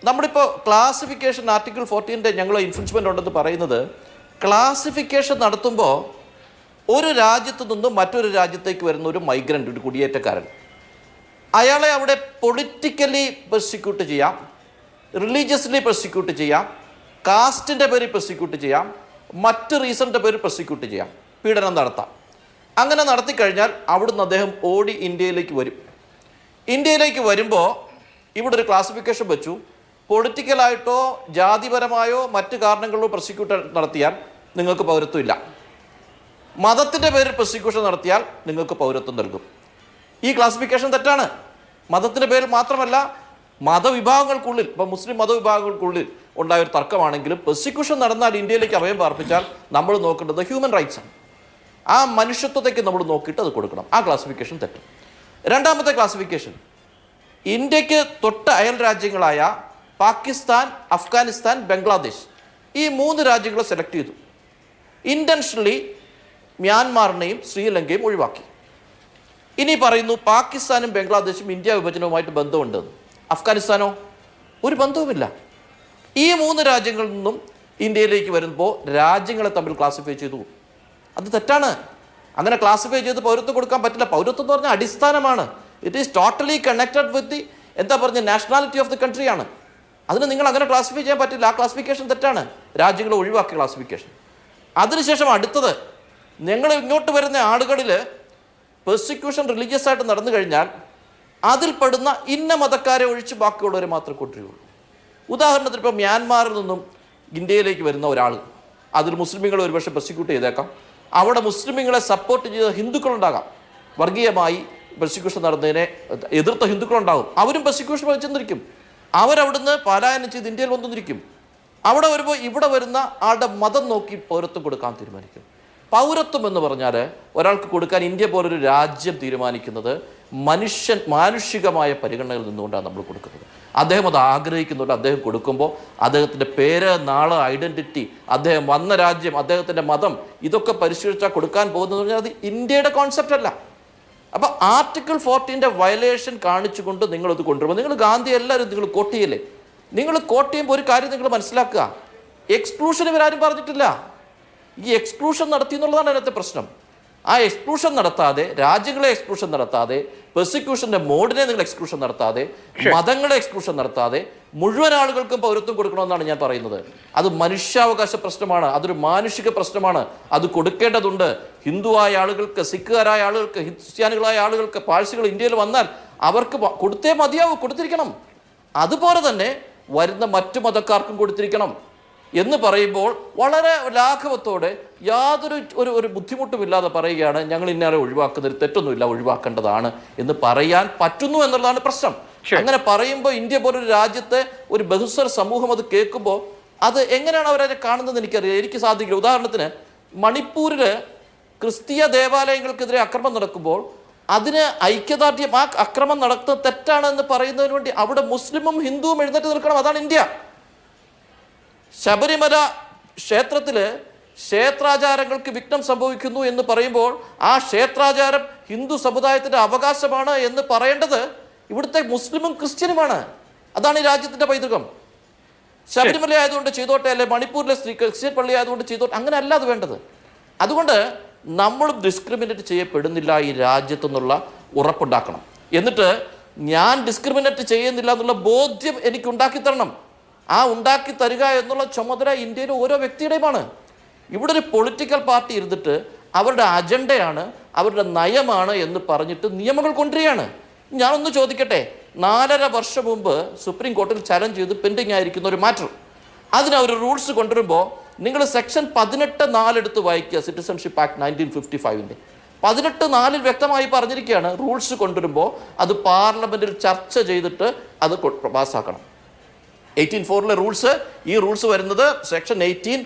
നമ്മളിപ്പോൾ ക്ലാസിഫിക്കേഷൻ ആർട്ടിക്കിൾ 14 ഞങ്ങൾ ഇൻഫ്രിഞ്ച്മെൻ്റ് ഉണ്ടെന്ന് പറയുന്നത്, ക്ലാസിഫിക്കേഷൻ നടത്തുമ്പോൾ ഒരു രാജ്യത്തു നിന്നും മറ്റൊരു രാജ്യത്തേക്ക് വരുന്ന ഒരു മൈഗ്രൻ്റ്, ഒരു കുടിയേറ്റക്കാരൻ, അയാളെ അവിടെ പൊളിറ്റിക്കലി പെർസിക്യൂട്ട് ചെയ്യാം, റിലീജിയസ്ലി പെർസിക്യൂട്ട് ചെയ്യാം, കാസ്റ്റിൻ്റെ പേരിൽ പെർസിക്യൂട്ട് ചെയ്യാം, മറ്റ് റീസണിൻ്റെ പേരിൽ പെർസിക്യൂട്ട് ചെയ്യാം, പീഡനം നടത്താം. അങ്ങനെ നടത്തിക്കഴിഞ്ഞാൽ അവിടുന്ന് അദ്ദേഹം ഓടി ഇന്ത്യയിലേക്ക് വരും. ഇന്ത്യയിലേക്ക് വരുമ്പോൾ ഇവിടെ ഒരു ക്ലാസിഫിക്കേഷൻ വെച്ചു, പൊളിറ്റിക്കലായിട്ടോ ജാതിപരമായോ മറ്റ് കാരണങ്ങളോ പ്രോസിക്യൂട്ട് നടത്തിയാൽ നിങ്ങൾക്ക് പൗരത്വമില്ല, മതത്തിൻ്റെ പേരിൽ പ്രോസിക്യൂഷൻ നടത്തിയാൽ നിങ്ങൾക്ക് പൗരത്വം നൽകും. ഈ ക്ലാസിഫിക്കേഷൻ തെറ്റാണ്. മതത്തിൻ്റെ പേരിൽ മാത്രമല്ല, മതവിഭാഗങ്ങൾക്കുള്ളിൽ, ഇപ്പം മുസ്ലിം മതവിഭാഗങ്ങൾക്കുള്ളിൽ ഉണ്ടായ ഒരു തർക്കമാണെങ്കിലും പ്രോസിക്യൂഷൻ നടന്നാൽ ഇന്ത്യയിലേക്ക് അഭയം പാർപ്പിച്ചാൽ നമ്മൾ നോക്കേണ്ടത് ഹ്യൂമൻ റൈറ്റ്സ് ആണ്. ആ മനുഷ്യത്വത്തേക്ക് നമ്മൾ നോക്കിയിട്ട് അത് കൊടുക്കണം. ആ ക്ലാസിഫിക്കേഷൻ തെറ്റും. രണ്ടാമത്തെ ക്ലാസിഫിക്കേഷൻ, ഇന്ത്യക്ക് തൊട്ട് അയൽ രാജ്യങ്ങളായ പാകിസ്ഥാൻ, അഫ്ഗാനിസ്ഥാൻ, ബംഗ്ലാദേശ്, ഈ 3 രാജ്യങ്ങളെ സെലക്ട് ചെയ്തു. ഇൻറ്റൻഷനലി മ്യാൻമാറിനെയും ശ്രീലങ്കയും ഒഴിവാക്കി. ഇനി പറയുന്നു പാകിസ്ഥാനും ബംഗ്ലാദേശും ഇന്ത്യ വിഭജനവുമായിട്ട് ബന്ധമുണ്ടെന്ന്. അഫ്ഗാനിസ്ഥാനോ? ഒരു ബന്ധവുമില്ല. ഈ 3 രാജ്യങ്ങളിൽ നിന്നും ഇന്ത്യയിലേക്ക് വരുമ്പോൾ രാജ്യങ്ങളെ തമ്മിൽ ക്ലാസിഫൈ ചെയ്തു. അത് തെറ്റാണ്. അങ്ങനെ ക്ലാസിഫൈ ചെയ്ത് പൗരത്വം കൊടുക്കാൻ പറ്റില്ല. പൗരത്വം എന്ന് പറഞ്ഞാൽ അടിസ്ഥാനമാണ്. It is totally connected with the nationality of the country ആണ്. അതിന് നിങ്ങൾ അങ്ങനെ ക്ലാസിഫൈ ചെയ്യാൻ പറ്റില്ല. ആ ക്ലാസിഫിക്കേഷൻ തെറ്റാണ്. രാജ്യങ്ങളെ ഒഴിവാക്കിയ ക്ലാസിഫിക്കേഷൻ. അതിനുശേഷം അടുത്തത്, ഞങ്ങൾ ഇങ്ങോട്ട് വരുന്ന ആളുകളിൽ പെർസിക്യൂഷൻ റിലീജിയസ് ആയിട്ട് നടന്നു കഴിഞ്ഞാൽ അതിൽപ്പെടുന്ന ഇന്ന മതക്കാരെ ഒഴിച്ച് ബാക്കിയുള്ളവരെ മാത്രമേ കൊണ്ടുവരികയുള്ളൂ. ഉദാഹരണത്തിന് ഇപ്പോൾ മ്യാൻമാറിൽ നിന്നും ഇന്ത്യയിലേക്ക് വരുന്ന ഒരാൾ, അതിൽ മുസ്ലിമുകളെ ഒരുപക്ഷെ പെർസിക്യൂട്ട് ചെയ്തേക്കാം. അവിടെ മുസ്ലിമുകളെ സപ്പോർട്ട് ചെയ്ത ഹിന്ദുക്കളുണ്ടാകാം. വർഗീയമായി പെർസിക്യൂഷൻ നടന്നതിനെ എതിർത്ത ഹിന്ദുക്കളുണ്ടാകും. അവരും പെർസിക്യൂഷൻ വഹിച്ചെന്നിരിക്കും. അവരവിടുന്ന് പലായനം ചെയ്ത് ഇന്ത്യയിൽ വന്നിരിക്കും. അവിടെ വരുമ്പോൾ ഇവിടെ വരുന്ന ആളുടെ മതം നോക്കി പൗരത്വം കൊടുക്കാൻ തീരുമാനിക്കും. പൗരത്വം എന്ന് പറഞ്ഞാൽ ഒരാൾക്ക് കൊടുക്കാൻ ഇന്ത്യ പോലൊരു രാജ്യം തീരുമാനിക്കുന്നത് മാനുഷികമായ പരിഗണനയിൽ നിന്നുകൊണ്ടാണ് നമ്മൾ കൊടുക്കുന്നത്. അദ്ദേഹം അത് ആഗ്രഹിക്കുന്നുണ്ട്. അദ്ദേഹം കൊടുക്കുമ്പോൾ അദ്ദേഹത്തിൻ്റെ പേര്, നാള്, ഐഡൻറ്റിറ്റി, അദ്ദേഹം വന്ന രാജ്യം, അദ്ദേഹത്തിൻ്റെ മതം, ഇതൊക്കെ പരിശോധിച്ചാൽ കൊടുക്കാൻ പോകുന്നതെന്ന് പറഞ്ഞാൽ അത് ഇന്ത്യയുടെ കോൺസെപ്റ്റ് അല്ല. അപ്പോൾ ആർട്ടിക്കിൾ 14 വയലേഷൻ കാണിച്ചുകൊണ്ട് നിങ്ങളത് കൊണ്ടുവരുമ്പോൾ, നിങ്ങൾ ഗാന്ധി എല്ലാവരും നിങ്ങൾ കോട്ട് ചെയ്യല്ലേ? നിങ്ങൾ കോട്ട് ചെയ്യുമ്പോൾ ഒരു കാര്യം നിങ്ങൾ മനസ്സിലാക്കുക, എക്സ്ക്ലൂഷൻ ഇവരാരും പറഞ്ഞിട്ടില്ല. ഈ എക്സ്ക്ലൂഷൻ നടത്തി എന്നുള്ളതാണ് അതിനകത്തെ പ്രശ്നം. ആ എക്സ്ക്ലൂഷൻ നടത്താതെ, രാജ്യങ്ങളെ എക്സ്ക്ലൂഷൻ നടത്താതെ, പെർസിക്യൂഷൻ്റെ മോഡിനെ നിങ്ങൾ എക്സ്ക്ലൂഷൻ നടത്താതെ, മതങ്ങളെ എക്സ്ക്ലൂഷൻ നടത്താതെ മുഴുവൻ ആളുകൾക്കും പൗരത്വം കൊടുക്കണമെന്നാണ് ഞാൻ പറയുന്നത്. അത് മനുഷ്യാവകാശ പ്രശ്നമാണ്. അതൊരു മാനുഷിക പ്രശ്നമാണ്. അത് കൊടുക്കേണ്ടതുണ്ട്. ഹിന്ദുവായ ആളുകൾക്ക്, സിഖുകാരായ ആളുകൾക്ക്, ക്രിസ്ത്യാനികളായ ആളുകൾക്ക്, പാഴ്സികൾ ഇന്ത്യയിൽ വന്നാൽ അവർക്ക് കൊടുത്തേ മതിയാവും, കൊടുത്തിരിക്കണം. അതുപോലെ തന്നെ വരുന്ന മറ്റു മതക്കാർക്കും കൊടുത്തിരിക്കണം എന്ന് പറയുമ്പോൾ വളരെ ലാഘവത്തോടെ യാതൊരു ഒരു ബുദ്ധിമുട്ടുമില്ലാതെ പറയുകയാണ്, ഞങ്ങൾ ഇന്നാരെ ഒഴിവാക്കുന്നതിൽ തെറ്റൊന്നുമില്ല, ഒഴിവാക്കേണ്ടതാണ് എന്ന് പറയാൻ പറ്റുന്നു എന്നുള്ളതാണ് പ്രശ്നം. അങ്ങനെ പറയുമ്പോൾ ഇന്ത്യ പോലൊരു രാജ്യത്തെ ഒരു ബഹുസ്വര സമൂഹം അത് കേൾക്കുമ്പോൾ അത് എങ്ങനെയാണ് അവരതിനെ കാണുന്നതെന്ന് എനിക്കറിയാം. എനിക്ക് സാധിക്കില്ല. ഉദാഹരണത്തിന് മണിപ്പൂരിൽ ക്രിസ്തീയ ദേവാലയങ്ങൾക്കെതിരെ അക്രമം നടക്കുമ്പോൾ അതിന് ഐക്യദാർഢ്യം, ആ അക്രമം നടത്തുന്നത് തെറ്റാണെന്ന് പറയുന്നതിന് വേണ്ടി അവിടെ മുസ്ലിമും ഹിന്ദുവും എഴുന്നേറ്റ് നിൽക്കണം. അതാണ് ഇന്ത്യ. ശബരിമല ക്ഷേത്രത്തിൽ ക്ഷേത്രാചാരങ്ങൾക്ക് വിഘ്നം സംഭവിക്കുന്നു എന്ന് പറയുമ്പോൾ ആ ക്ഷേത്രാചാരം ഹിന്ദു സമുദായത്തിൻ്റെ അവകാശമാണ് എന്ന് പറയേണ്ടത് ഇവിടുത്തെ മുസ്ലിമും ക്രിസ്ത്യനുമാണ്. അതാണ് ഈ രാജ്യത്തിൻ്റെ പൈതൃകം. ശബരിമല ആയതുകൊണ്ട് ചെയ്തോട്ടെ, അല്ലെ മണിപ്പൂരിലെ ക്രിസ്ത്യൻ പള്ളി ആയതുകൊണ്ട് ചെയ്തോട്ടെ, അങ്ങനെ അല്ല അത് വേണ്ടത്. അതുകൊണ്ട് നമ്മളും ഡിസ്ക്രിമിനേറ്റ് ചെയ്യപ്പെടുന്നില്ല ഈ രാജ്യത്തെന്നുള്ള ഉറപ്പുണ്ടാക്കണം. എന്നിട്ട് ഞാൻ ഡിസ്ക്രിമിനേറ്റ് ചെയ്യുന്നില്ല എന്നുള്ള ബോധ്യം എനിക്ക് ഉണ്ടാക്കി തരണം. ആ ഉണ്ടാക്കി തരിക എന്നുള്ള ചുമതല ഇന്ത്യയിലെ ഓരോ വ്യക്തിയുടെയുമാണ്. ഇവിടെ ഒരു പൊളിറ്റിക്കൽ പാർട്ടി ഇരുന്നിട്ട് അവരുടെ അജണ്ടയാണ്, അവരുടെ നയമാണ് എന്ന് പറഞ്ഞിട്ട് നിയമങ്ങൾ കൊണ്ടുവരികയാണ്. ഞാനൊന്ന് ചോദിക്കട്ടെ, 4.5 വർഷം മുമ്പ് സുപ്രീം കോടതിയിൽ ചലഞ്ച് ചെയ്ത് പെൻഡിങ് ആയിരിക്കുന്ന ഒരു മാറ്റർ, അതിന് അവർ റൂൾസ് കൊണ്ടുവരുമ്പോൾ നിങ്ങൾ സെക്ഷൻ 18(4) എടുത്ത് വായിക്കുക. സിറ്റിസൺഷിപ്പ് ആക്ട് 1955 18(4) വ്യക്തമായി പറഞ്ഞിരിക്കുകയാണ്, റൂൾസ് കൊണ്ടുവരുമ്പോൾ അത് പാർലമെൻറ്റിൽ ചർച്ച ചെയ്തിട്ട് അത് പാസ്സാക്കണം. 18(4) റൂൾസ്, ഈ റൂൾസ് വരുന്നത് സെക്ഷൻ 18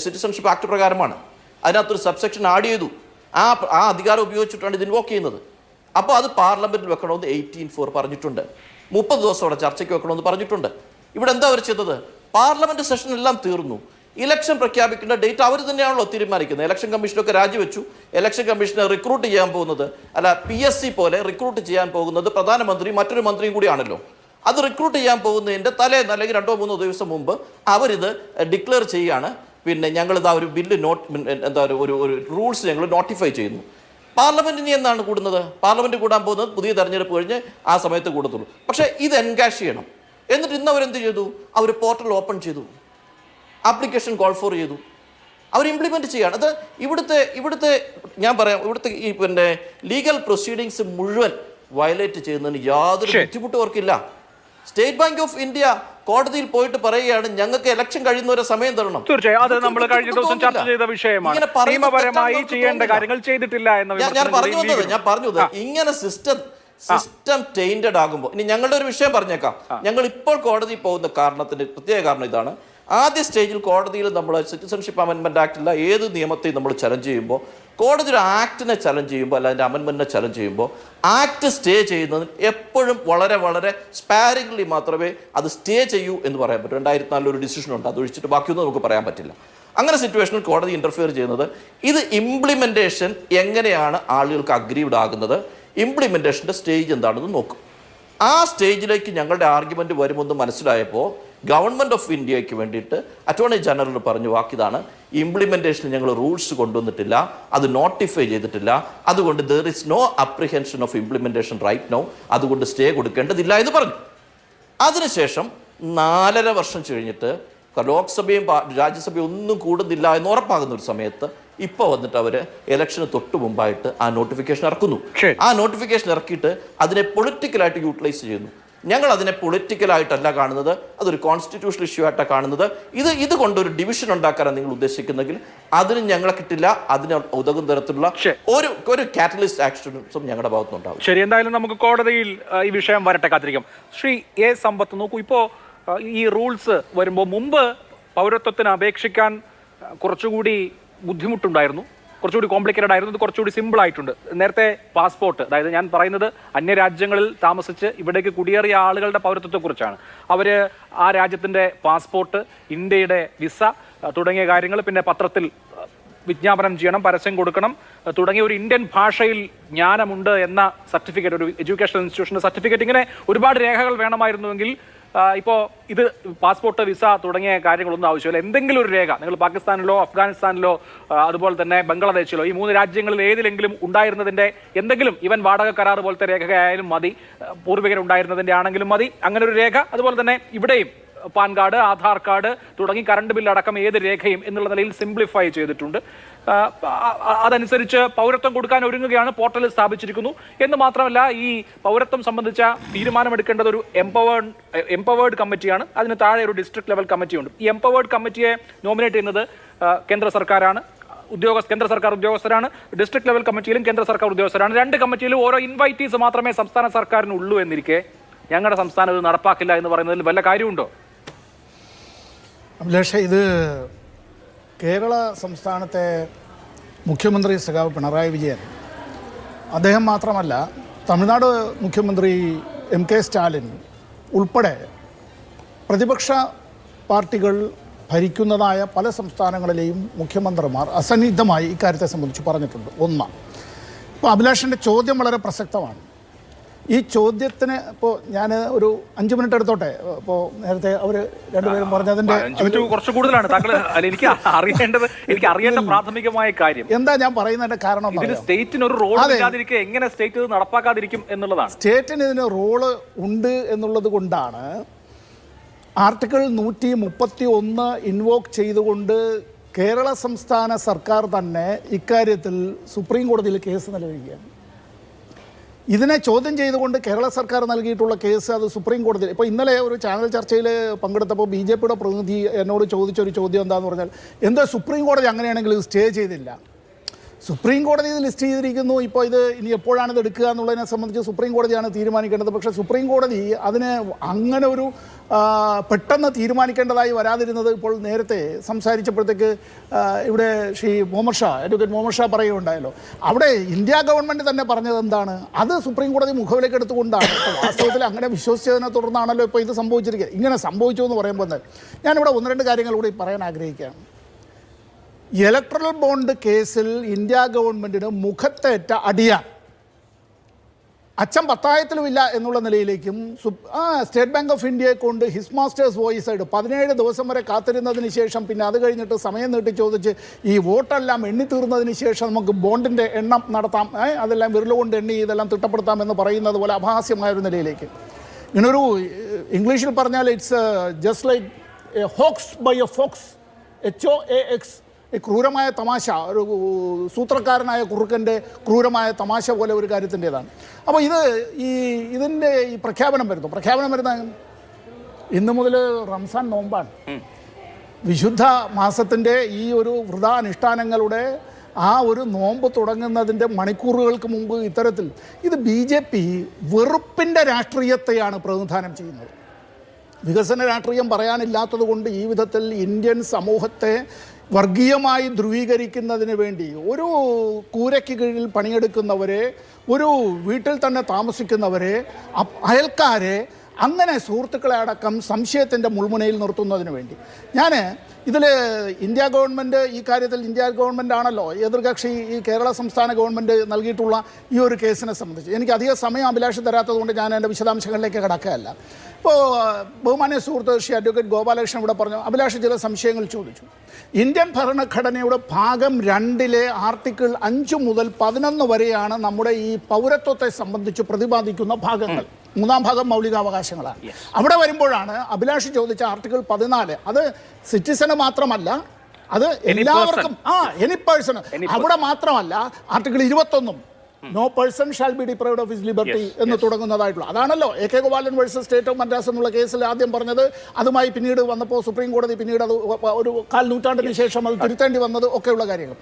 സിറ്റിസൺഷിപ്പ് ആക്ട് പ്രകാരമാണ്. അതിനകത്തൊരു സബ്സെക്ഷൻ ആഡ് ചെയ്തു. ആ അധികാരം ഉപയോഗിച്ചിട്ടാണ് ഇത് ഇൻവോക്ക് ചെയ്യുന്നത്. അപ്പോൾ അത് പാർലമെന്റിൽ വെക്കണമെന്ന് 18(4) പറഞ്ഞിട്ടുണ്ട്. 30 ദിവസം അവിടെ ചർച്ചയ്ക്ക് വെക്കണമെന്ന് പറഞ്ഞിട്ടുണ്ട്. ഇവിടെ എന്താ അവർ ചെയ്തത്? പാർലമെന്റ് സെഷൻ എല്ലാം തീർന്നു, ഇലക്ഷൻ പ്രഖ്യാപിക്കേണ്ട ഡേറ്റ് അവർ തന്നെയാണല്ലോ തീരുമാനിക്കുന്നത്. ഇലക്ഷൻ കമ്മീഷനൊക്കെ രാജിവെച്ചു. ഇലക്ഷൻ കമ്മീഷനെ റിക്രൂട്ട് ചെയ്യാൻ പോകുന്നത്, അല്ല PSC പോലെ റിക്രൂട്ട് ചെയ്യാൻ പോകുന്നത് പ്രധാനമന്ത്രിയും മറ്റൊരു മന്ത്രിയും കൂടിയാണല്ലോ. അത് റിക്രൂട്ട് ചെയ്യാൻ പോകുന്നതിൻ്റെ തലേന്ന് അല്ലെങ്കിൽ 2-3 ദിവസം മുമ്പ് അവരിത് ഡിക്ലെയർ ചെയ്യുകയാണ്. പിന്നെ ഞങ്ങളിതാ ഒരു ബില്ല് ഒരു റൂൾസ് ഞങ്ങൾ നോട്ടിഫൈ ചെയ്യുന്നു. പാർലമെന്റിന് എന്നാണ് കൂടുന്നത്? പാർലമെന്റ് കൂടാൻ പോകുന്നത് പുതിയ തെരഞ്ഞെടുപ്പ് കഴിഞ്ഞ് ആ സമയത്ത് കൂടത്തുള്ളൂ. പക്ഷേ ഇത് എൻകാഷ് ചെയ്യണം. എന്നിട്ട് ഇന്ന് അവരെന്ത് ചെയ്തു? അവർ പോർട്ടൽ ഓപ്പൺ ചെയ്തു, ആപ്ലിക്കേഷൻ കോൾ ഫോർ ചെയ്തു, അവർ ഇംപ്ലിമെന്റ് ചെയ്യാണ്. അത് ഇവിടുത്തെ ഞാൻ പറയാം, ഇവിടുത്തെ ഈ പിന്നെ ലീഗൽ പ്രൊസീഡിങ്സ് മുഴുവൻ വയലേറ്റ് ചെയ്യുന്നതിന് യാതൊരു ബുദ്ധിമുട്ടും അവർക്കില്ല. സ്റ്റേറ്റ് ബാങ്ക് ഓഫ് ഇന്ത്യ കോടതിയിൽ പോയിട്ട് പറയുകയാണ്, ഞങ്ങൾക്ക് ഇലക്ഷൻ കഴിയുന്നവരെ സമയം തരണം. തീർച്ചയായും അത് നമ്മൾ കഴിഞ്ഞ ദിവസം ചർച്ച ചെയ്ത വിഷയമാണ്. നിയമപരമായി ചെയ്യേണ്ട കാര്യങ്ങൾ ചെയ്തിട്ടില്ല എന്ന് ഞാൻ പറഞ്ഞത് ഇങ്ങനെ സിസ്റ്റം ടൈൻറ്റഡ് ആകുമ്പോൾ. ഇനി ഞങ്ങളുടെ ഒരു വിഷയം പറഞ്ഞേക്കാം. ഞങ്ങൾ ഇപ്പോൾ കോടതിയിൽ പോകുന്ന കാരണത്തിന്റെ പ്രത്യേക കാരണം ഇതാണ്. ആദ്യ സ്റ്റേജിൽ കോടതിയിൽ നമ്മൾ സിറ്റിസൺഷിപ്പ് അമെൻമെന്റ് ആക്ടില്ല ഏത് നിയമത്തെയും നമ്മൾ ചലഞ്ച് ചെയ്യുമ്പോൾ, കോടതി ഒരു ആക്ടിനെ ചലഞ്ച് ചെയ്യുമ്പോൾ, അല്ല അതിൻ്റെ അമെൻമെന്റിനെ ചലഞ്ച് ചെയ്യുമ്പോൾ, ആക്ട് സ്റ്റേ ചെയ്യുന്നതിന് എപ്പോഴും വളരെ വളരെ സ്പാരിംഗ്ലി മാത്രമേ അത് സ്റ്റേ ചെയ്യൂ എന്ന് പറയാൻ പറ്റൂ. 2004 ഒരു ഡിസിഷൻ ഉണ്ട്, അത് ഒഴിച്ചിട്ട് ബാക്കിയൊന്നും നമുക്ക് പറയാൻ പറ്റില്ല. അങ്ങനെ സിറ്റുവേഷനിൽ കോടതി ഇന്റർഫിയർ ചെയ്യുന്നത്, ഇത് ഇംപ്ലിമെന്റേഷൻ എങ്ങനെയാണ് ആളുകൾക്ക് അഗ്രീവ്ഡ് ആകുന്നത്, ഇംപ്ലിമെന്റേഷൻ്റെ സ്റ്റേജ് എന്താണെന്ന് നോക്കും. ആ സ്റ്റേജിലേക്ക് ഞങ്ങളുടെ ആർഗ്യുമെന്റ് വരുമെന്ന് മനസ്സിലായപ്പോൾ ഗവൺമെന്റ് ഓഫ് ഇന്ത്യക്ക് വേണ്ടിയിട്ട് അറ്റോർണി ജനറൽ പറഞ്ഞ വാക്കിതാണ്, ഇംപ്ലിമെന്റേഷന് ഞങ്ങൾ റൂൾസ് കൊണ്ടുവന്നിട്ടില്ല, അത് നോട്ടിഫൈ ചെയ്തിട്ടില്ല, അതുകൊണ്ട് there is no apprehension of implementation right now, അതുകൊണ്ട് സ്റ്റേ കൊടുക്കേണ്ടതില്ല എന്ന് പറഞ്ഞു. അതിനുശേഷം 4.5 വർഷം കഴിഞ്ഞിട്ട് ലോക്സഭയും രാജ്യസഭയും ഒന്നും കൂടുന്നില്ല എന്ന് ഉറപ്പാകുന്ന ഒരു സമയത്ത് ഇപ്പോൾ വന്നിട്ട് അവർ ഇലക്ഷന് തൊട്ട് മുമ്പായിട്ട് ആ നോട്ടിഫിക്കേഷൻ ഇറക്കുന്നു. ആ നോട്ടിഫിക്കേഷൻ ഇറക്കിയിട്ട് അതിനെ പൊളിറ്റിക്കലായിട്ട് യൂട്ടിലൈസ് ചെയ്യുന്നു. ഞങ്ങൾ അതിനെ പൊളിറ്റിക്കലായിട്ടല്ല കാണുന്നത്, അതൊരു കോൺസ്റ്റിറ്റ്യൂഷണൽ ഇഷ്യൂ ആയിട്ടാണ് കാണുന്നത്. ഇത് കൊണ്ടൊരു ഡിവിഷൻ ഉണ്ടാക്കാനാണ് നിങ്ങൾ ഉദ്ദേശിക്കുന്നെങ്കിൽ അതിന് ഞങ്ങളെ കിട്ടില്ല. അതിന് ഉതകുന്ന തരത്തിലുള്ള ഒരു കാറ്റലിസ്റ്റ് ആക്ഷൻസും ഞങ്ങളുടെ ഭാഗത്തുനിന്നുണ്ടാവും. ശരി, എന്തായാലും നമുക്ക് കോടതിയിൽ ഈ വിഷയം വരട്ടെ, കാത്തിരിക്കാം. ശ്രീ എ സമ്പത്ത്, നോക്കൂ, ഇപ്പോൾ ഈ റൂൾസ് വരുമ്പോൾ മുമ്പ് പൗരത്വത്തിന് അപേക്ഷിക്കാൻ കുറച്ചുകൂടി ബുദ്ധിമുട്ടുണ്ടായിരുന്നു, കുറച്ചുകൂടി കോംപ്ലിക്കേറ്റഡ് ആയിരുന്നു. ഇത് കുറച്ചുകൂടി സിമ്പിൾ ആയിട്ടുണ്ട്. നേരത്തെ പാസ്പോർട്ട്, അതായത് ഞാൻ പറയുന്നത് അന്യരാജ്യങ്ങളിൽ താമസിച്ച് ഇവിടേക്ക് കുടിയേറിയ ആളുകളുടെ പൗരത്വത്തെക്കുറിച്ചാണ്. അവർ ആ രാജ്യത്തിൻ്റെ പാസ്പോർട്ട്, ഇന്ത്യയുടെ വിസ തുടങ്ങിയ കാര്യങ്ങൾ, പിന്നെ പത്രത്തിൽ വിജ്ഞാപനം ചെയ്യണം, പരസ്യം കൊടുക്കണം തുടങ്ങിയ ഒരു ഇന്ത്യൻ ഭാഷയിൽ ജ്ഞാനമുണ്ട് എന്ന സർട്ടിഫിക്കറ്റ്, ഒരു എഡ്യൂക്കേഷണൽ ഇൻസ്റ്റിറ്റ്യൂഷൻ്റെ സർട്ടിഫിക്കറ്റ്, ഇങ്ങനെ ഒരുപാട് രേഖകൾ വേണമായിരുന്നുവെങ്കിൽ ഇപ്പോൾ ഇത് പാസ്പോർട്ട്, വിസ തുടങ്ങിയ കാര്യങ്ങളൊന്നും ആവശ്യമില്ല. എന്തെങ്കിലും ഒരു രേഖ നിങ്ങൾ പാകിസ്ഥാനിലോ അഫ്ഗാനിസ്ഥാനിലോ അതുപോലെ തന്നെ ബംഗ്ലാദേശിലോ ഈ 3 രാജ്യങ്ങളിൽ ഏതിലെങ്കിലും ഉണ്ടായിരുന്നതിൻ്റെ എന്തെങ്കിലും, ഈവൻ വാടക കരാർ പോലത്തെ രേഖയായാലും മതി, പൂർവികരുണ്ടായിരുന്നതിൻ്റെ ആണെങ്കിലും മതി, അങ്ങനെ ഒരു രേഖ. അതുപോലെ തന്നെ ഇവിടെയും പാൻ കാർഡ്, ആധാർ കാർഡ് തുടങ്ങി കറണ്ട് ബില്ല് അടക്കം ഏത് രേഖയും എന്നുള്ള നിലയിൽ സിംപ്ലിഫൈ ചെയ്തിട്ടുണ്ട്. അതനുസരിച്ച് പൗരത്വം കൊടുക്കാൻ ഒരുങ്ങുകയാണ്, പോർട്ടൽ സ്ഥാപിച്ചിരിക്കുന്നു. എന്ന് മാത്രമല്ല, ഈ പൗരത്വം സംബന്ധിച്ച തീരുമാനമെടുക്കേണ്ടത് ഒരു എംപവേർഡ് കമ്മിറ്റിയാണ്. അതിന് താഴെ ഒരു ഡിസ്ട്രിക്ട് ലെവൽ കമ്മിറ്റിയുണ്ട്. ഈ എംപവേർഡ് കമ്മിറ്റിയെ നോമിനേറ്റ് ചെയ്യുന്നത് കേന്ദ്ര സർക്കാരാണ്. കേന്ദ്ര സർക്കാർ ഉദ്യോഗസ്ഥരാണ്. ഡിസ്ട്രിക്ട് ലെവൽ കമ്മിറ്റിയിലും കേന്ദ്ര സർക്കാർ ഉദ്യോഗസ്ഥരാണ്. 2 കമ്മിറ്റിയിലും ഓരോ ഇൻവൈറ്റീസ് മാത്രമേ സംസ്ഥാന സർക്കാരിനുള്ളൂ എന്നിരിക്കെ ഞങ്ങളുടെ സംസ്ഥാനം ഇത് നടപ്പാക്കില്ല എന്ന് പറയുന്നതിൽ വല്ല കാര്യമുണ്ടോ? അഭിലാഷേ, ഇത് കേരള സംസ്ഥാനത്തെ മുഖ്യമന്ത്രി സഖാവ് പിണറായി വിജയൻ, അദ്ദേഹം മാത്രമല്ല തമിഴ്നാട് മുഖ്യമന്ത്രി MK സ്റ്റാലിൻ ഉൾപ്പെടെ പ്രതിപക്ഷ പാർട്ടികൾ ഭരിക്കുന്നതായ പല സംസ്ഥാനങ്ങളിലെയും മുഖ്യമന്ത്രിമാർ അസന്നിഗ്ധമായി ഇക്കാര്യത്തെ സംബന്ധിച്ച് പറഞ്ഞിട്ടുണ്ട്. ഇപ്പോൾ അഭിലാഷിൻ്റെ ചോദ്യം വളരെ പ്രസക്തമാണ്. ഈ ചോദ്യത്തിന് ഇപ്പോൾ ഞാൻ ഒരു 5 മിനിറ്റ് എടുത്തോട്ടെ. ഇപ്പോൾ നേരത്തെ അവർ രണ്ടുപേരും പറഞ്ഞതിൻ്റെ കുറച്ച് കൂടുതലാണ് എനിക്ക് അറിയേണ്ട പ്രാഥമികമായ കാര്യം എന്താ ഞാൻ പറയുന്നതിന്റെ കാരണം, സ്റ്റേറ്റിന് ഒരു റോൾ ഇല്ലാതിരിക്കെ എങ്ങനെ സ്റ്റേറ്റ് ഇത് നടപ്പാക്കാതിരിക്കും എന്നുള്ളതാണ്. സ്റ്റേറ്റിന് ഇതിന് റോള് ഉണ്ട് എന്നുള്ളത് കൊണ്ടാണ് ആർട്ടിക്കിൾ 131 ഇൻവോക്ക് ചെയ്തുകൊണ്ട് കേരള സംസ്ഥാന സർക്കാർ തന്നെ ഇക്കാര്യത്തിൽ സുപ്രീം കോടതിയിൽ കേസ് നൽകുകയാണ്. ഇതിനെ ചോദ്യം ചെയ്തുകൊണ്ട് കേരള സർക്കാർ നൽകിയിട്ടുള്ള കേസ് അത് സുപ്രീം കോടതിയിൽ. ഇപ്പോൾ ഇന്നലെ ഒരു ചാനൽ ചർച്ചയിൽ പങ്കെടുത്തപ്പോൾ BJPയുടെ പ്രതിനിധി എന്നോട് ചോദിച്ചൊരു ചോദ്യം എന്താണെന്ന് പറഞ്ഞാൽ, എന്താ സുപ്രീം കോടതി അങ്ങനെയാണെങ്കിൽ സ്റ്റേ ചെയ്തില്ല? സുപ്രീം കോടതി ഇത് ലിസ്റ്റ് ചെയ്തിരിക്കുന്നു. ഇപ്പോൾ ഇത് ഇനി എപ്പോഴാണ് ഇത് എടുക്കുക എന്നുള്ളതിനെ സംബന്ധിച്ച് സുപ്രീം കോടതിയാണ് തീരുമാനിക്കേണ്ടത്. പക്ഷേ സുപ്രീം കോടതി അതിന് അങ്ങനെ ഒരു പെട്ടെന്ന് തീരുമാനിക്കേണ്ടതായി വരാതിരുന്നത് ഇപ്പോൾ നേരത്തെ സംസാരിച്ചപ്പോഴത്തേക്ക് ഇവിടെ ശ്രീ മുഹമ്മദ് ഷാ, അഡ്വക്കേറ്റ് മുഹമ്മദ് ഷാ പറയുകയുണ്ടായല്ലോ. അവിടെ ഇന്ത്യ ഗവൺമെൻറ് തന്നെ പറഞ്ഞത് എന്താണ്, അത് സുപ്രീം കോടതി മുഖവിലേക്ക് എടുത്തുകൊണ്ടാണ്. വാസ്തവത്തിൽ അങ്ങനെ വിശ്വസിച്ചതിനെ തുടർന്നാണല്ലോ ഇപ്പോൾ ഇത് സംഭവിച്ചിരിക്കുന്നത്. ഇങ്ങനെ സംഭവിച്ചു എന്ന് പറയുമ്പോൾ ഞാനിവിടെ ഒന്ന് രണ്ട് കാര്യങ്ങൾ കൂടി പറയാൻ ആഗ്രഹിക്കുകയാണ്. ഇലക്ട്രൽ ബോണ്ട് കേസിൽ ഇന്ത്യ ഗവൺമെൻറ്റിന് മുഖത്തേറ്റ അടിയാണ്. അച്ഛൻ പത്തായത്തിലുമില്ല എന്നുള്ള നിലയിലേക്കും സ്റ്റേറ്റ് ബാങ്ക് ഓഫ് ഇന്ത്യയെ കൊണ്ട് ഹിസ് മാസ്റ്റേഴ്സ് വോയിസ് ആയിട്ട് 17 ദിവസം വരെ കാത്തിരുന്നതിന് ശേഷം പിന്നെ അത് കഴിഞ്ഞിട്ട് സമയം നീട്ടി ചോദിച്ച് ഈ വോട്ടെല്ലാം എണ്ണി തീർന്നതിന് ശേഷം നമുക്ക് ബോണ്ടിൻ്റെ എണ്ണം നടത്താം, അതെല്ലാം വിരലുകൊണ്ട് എണ്ണി ഇതെല്ലാം തിട്ടപ്പെടുത്താം എന്ന് പറയുന്നത് പോലെ അപഹാസ്യമായൊരു നിലയിലേക്ക്. ഇങ്ങനൊരു ഇംഗ്ലീഷിൽ പറഞ്ഞാൽ it's just like a hoax by a fox, HOAX, ക്രൂരമായ തമാശ, ഒരു സൂത്രക്കാരനായ കുറുക്കൻ്റെ ക്രൂരമായ തമാശ പോലെ ഒരു കാര്യത്തിൻ്റെതാണ്. അപ്പോൾ ഇതിൻ്റെ ഈ പ്രഖ്യാപനം വരുന്ന ഇന്ന് മുതൽ റംസാൻ നോമ്പാണ്. വിശുദ്ധ മാസത്തിൻ്റെ ഈ ഒരു വ്രതാനുഷ്ഠാനങ്ങളുടെ ആ ഒരു നോമ്പ് തുടങ്ങുന്നതിൻ്റെ മണിക്കൂറുകൾക്ക് മുമ്പ് ഇത്തരത്തിൽ ഇത് BJP വെറുപ്പിൻ്റെ രാഷ്ട്രീയത്തെയാണ് പ്രതിനിധാനം ചെയ്യുന്നത്. വികസന രാഷ്ട്രീയം പറയാനില്ലാത്തത് കൊണ്ട് ഈ വിധത്തിൽ ഇന്ത്യൻ സമൂഹത്തെ വർഗീയമായി ധ്രുവീകരിക്കുന്നതിന് വേണ്ടി ഒരു കൂരയ്ക്ക് കീഴിൽ പണിയെടുക്കുന്നവരെ, ഒരു വീട്ടിൽ തന്നെ താമസിക്കുന്നവരെ, അയൽക്കാരെ, അങ്ങനെ സുഹൃത്തുക്കളെ അടക്കം സംശയത്തിൻ്റെ മുൾമുനയിൽ നിർത്തുന്നതിന് വേണ്ടി ഞാൻ ഇതിൽ ഇന്ത്യ ഗവൺമെൻറ് ഈ കാര്യത്തിൽ ഇന്ത്യ ഗവൺമെൻറ് ആണല്ലോ എതിർകക്ഷി. ഈ കേരള സംസ്ഥാന ഗവൺമെൻറ് നൽകിയിട്ടുള്ള ഈ ഒരു കേസിനെ സംബന്ധിച്ച് എനിക്ക് അധികം സമയം അഭിലാഷം തരാത്തത് കൊണ്ട് ഞാൻ എൻ്റെ വിശദാംശങ്ങളിലേക്ക് കടക്കുകയല്ല. ഇപ്പോൾ ബഹുമാന്യ സുഹൃത്ത് ശ്രീ അഡ്വക്കേറ്റ് ഗോപാലകൃഷ്ണൻ ഇവിടെ പറഞ്ഞു, അഭിലാഷ് ചില സംശയങ്ങൾ ചോദിച്ചു. ഇന്ത്യൻ ഭരണഘടനയുടെ ഭാഗം 2 ആർട്ടിക്കിൾ 5 മുതൽ 11 വരെയാണ് നമ്മുടെ ഈ പൗരത്വത്തെ സംബന്ധിച്ച് പ്രതിപാദിക്കുന്ന ഭാഗങ്ങൾ. 3-ാം ഭാഗം മൗലികാവകാശങ്ങളാണ്. അവിടെ വരുമ്പോഴാണ് അഭിലാഷ് ചോദിച്ച ആർട്ടിക്കിൾ 14, അത് സിറ്റിസന് മാത്രമല്ല, അത് എല്ലാവർക്കും എനി പേഴ്സൺ. അവിടെ മാത്രമല്ല article 21 no person shall be deprived of his liberty എന്ന് തുടങ്ങുന്നതായിട്ടുള്ള അതാണല്ലോ AK Gopalan versus state of Madras എന്നുള്ള കേസിൽ ആദ്യം പറഞ്ഞത്. അതുമായി പിന്നീട് വന്നപ്പോൾ സുപ്രീം കോടതി പിന്നീട് അത് ഒരു 1/4 നൂറ്റാണ്ടിന് ശേഷം അത് തിരുത്തേണ്ടി വന്നത് ഒക്കെയുള്ള കാര്യങ്ങൾ.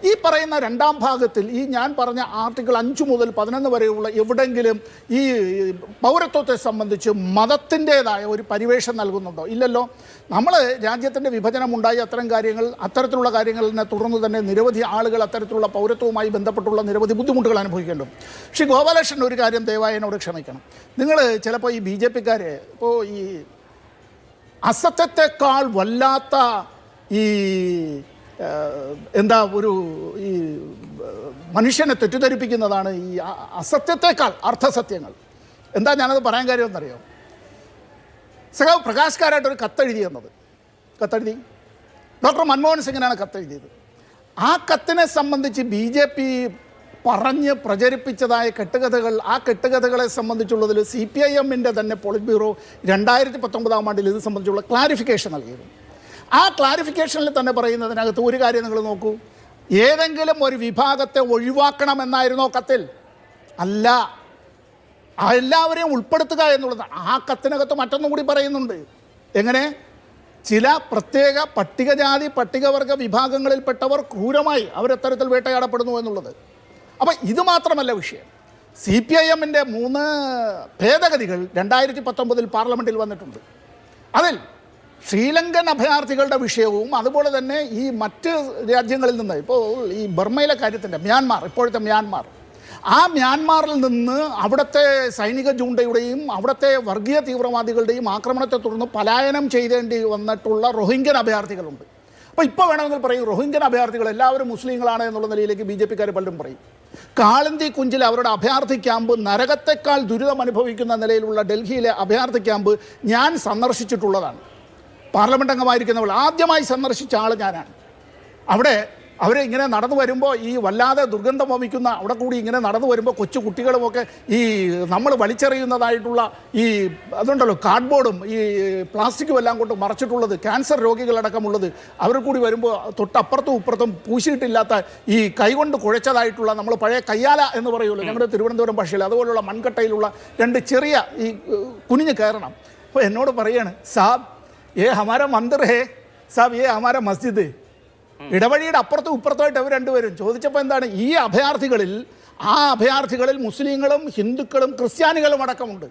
ഈ പറയുന്ന 2-ാം ഭാഗത്തിൽ ഈ ഞാൻ പറഞ്ഞ ആർട്ടിക്കിൾ 5 മുതൽ 11 വരെയുള്ള എവിടെങ്കിലും ഈ പൗരത്വത്തെ സംബന്ധിച്ച് മതത്തിൻ്റെതായ ഒരു പരിവേഷം നൽകുന്നുണ്ടോ? ഇല്ലല്ലോ. നമ്മൾ രാജ്യത്തിൻ്റെ വിഭജനമുണ്ടായി അത്തരത്തിലുള്ള കാര്യങ്ങളിനെ തുടർന്ന് തന്നെ നിരവധി ആളുകൾ അത്തരത്തിലുള്ള പൗരത്വവുമായി ബന്ധപ്പെട്ടുള്ള നിരവധി ബുദ്ധിമുട്ടുകൾ അനുഭവിക്കേണ്ടു. ശ്രീ ഗോപാലകൃഷ്ണൻ ഒരു കാര്യം ദയവായി എന്നോട് ക്ഷമിക്കണം. നിങ്ങൾ ചിലപ്പോൾ ഈ BJPക്കാരെ ഇപ്പോൾ ഈ അസത്യത്തെക്കാൾ വല്ലാത്ത ഈ ഈ മനുഷ്യനെ തെറ്റിദ്ധരിപ്പിക്കുന്നതാണ് ഈ അസത്യത്തെക്കാൾ അർത്ഥസത്യങ്ങൾ. എന്താ ഞാനത് പറയാൻ കാര്യമെന്നറിയോ? സഖാവ് പ്രകാശ് കാരാട്ടൊരു കത്തെഴുതി ഡോക്ടർ മൻമോഹൻ സിംഗിനാണ് കത്തെഴുതിയത്. ആ കത്തിനെ സംബന്ധിച്ച് BJP പറഞ്ഞ് പ്രചരിപ്പിച്ചതായ കെട്ടുകഥകൾ, ആ കെട്ടുകഥകളെ സംബന്ധിച്ചുള്ളതിൽ CPIM-ൻ്റെ തന്നെ പോളിറ്റ് ബ്യൂറോ 2019-ാം ആണ്ടിൽ ഇത് സംബന്ധിച്ചുള്ള ക്ലാരിഫിക്കേഷൻ നൽകിയിരുന്നു. ആ ക്ലാരിഫിക്കേഷനിൽ തന്നെ പറയുന്നതിനകത്ത് ഒരു കാര്യം നിങ്ങൾ നോക്കൂ, ഏതെങ്കിലും ഒരു വിഭാഗത്തെ ഒഴിവാക്കണമെന്നായിരുന്നോ കത്തിൽ? അല്ല, എല്ലാവരെയും ഉൾപ്പെടുത്തുക എന്നുള്ളത്. ആ കത്തിനകത്ത് മറ്റൊന്നും കൂടി പറയുന്നുണ്ട്. എങ്ങനെ? ചില പ്രത്യേക പട്ടികജാതി പട്ടികവർഗ വിഭാഗങ്ങളിൽപ്പെട്ടവർ ക്രൂരമായി അവരത്തരത്തിൽ വേട്ടയാടപ്പെടുന്നു എന്നുള്ളത്. അപ്പം ഇത് മാത്രമല്ല വിഷയം. CPIM-ൻ്റെ 3 ഭേദഗതികൾ 2019 പാർലമെൻറ്റിൽ വന്നിട്ടുണ്ട്. അതിൽ ശ്രീലങ്കൻ അഭയാർത്ഥികളുടെ വിഷയവും അതുപോലെ തന്നെ ഈ മറ്റ് രാജ്യങ്ങളിൽ നിന്ന്, ഇപ്പോൾ ഈ ബർമയിലെ കാര്യത്തിൻ്റെ ഇപ്പോഴത്തെ മ്യാൻമാർ, ആ മ്യാൻമാറിൽ നിന്ന് അവിടുത്തെ സൈനിക ജൂണ്ടയുടെയും അവിടുത്തെ വർഗീയ തീവ്രവാദികളുടെയും ആക്രമണത്തെ തുടർന്ന് പലായനം ചെയ്തേണ്ടി വന്നിട്ടുള്ള റോഹിംഗ്യൻ അഭയാർത്ഥികളുണ്ട്. അപ്പോൾ ഇപ്പോൾ വേണമെങ്കിൽ പറയും റോഹിംഗ്യൻ അഭയാർത്ഥികൾ എല്ലാവരും മുസ്ലിങ്ങളാണ് എന്നുള്ള നിലയിലേക്ക് BJPക്കാർ പലരും പറയും. കാളന്തി കുഞ്ചിൽ അവരുടെ അഭയാർത്ഥി ക്യാമ്പ് നരകത്തെക്കാൾ ദുരിതം അനുഭവിക്കുന്ന നിലയിലുള്ള ഡൽഹിയിലെ അഭയാർത്ഥി ക്യാമ്പ് ഞാൻ സന്ദർശിച്ചിട്ടുള്ളതാണ്. പാർലമെൻറ്റ് അംഗമായിരിക്കുന്നവൾ ആദ്യമായി സന്ദർശിച്ച ആൾ ഞാനാണ്. അവിടെ അവർ ഇങ്ങനെ നടന്നു വരുമ്പോൾ ഈ വല്ലാതെ ദുർഗന്ധം വമിക്കുന്ന അവിടെ കൂടി ഇങ്ങനെ നടന്നു വരുമ്പോൾ കൊച്ചു കുട്ടികളുമൊക്കെ ഈ നമ്മൾ വലിച്ചെറിയുന്നതായിട്ടുള്ള ഈ അതുണ്ടല്ലോ കാർഡ്ബോർഡും ഈ പ്ലാസ്റ്റിക്കും എല്ലാം കൊണ്ട് മറച്ചിട്ടുള്ളത്, ക്യാൻസർ രോഗികളടക്കമുള്ളത്, അവർ കൂടി വരുമ്പോൾ തൊട്ടപ്പുറത്തും ഇപ്പുറത്തും പൂശിയിട്ടില്ലാത്ത ഈ കൈകൊണ്ട് കുഴച്ചതായിട്ടുള്ള നമ്മൾ പഴയ കയ്യാല എന്ന് പറയുമല്ലോ ഞങ്ങളുടെ തിരുവനന്തപുരം ഭാഷയിൽ, അതുപോലുള്ള മൺകട്ടയിലുള്ള 2 ചെറിയ ഈ കുനിഞ്ഞ് കയറണം. അപ്പോൾ എന്നോട് പറയാണ്, സാബ് ये हमारा मंदिर है, साहब ये हमारा मस्जिद है. ഇടവഴിയുടെ അപ്പുറത്തും ഇപ്പുറത്തായിട്ട് അവർ രണ്ടുപേരും ചോദിച്ചപ്പോൾ എന്താണ് ഈ അഭയാർത്ഥികളിൽ മുസ്ലിങ്ങളും ഹിന്ദുക്കളും ക്രിസ്ത്യാനികളും അടക്കമുണ്ട്.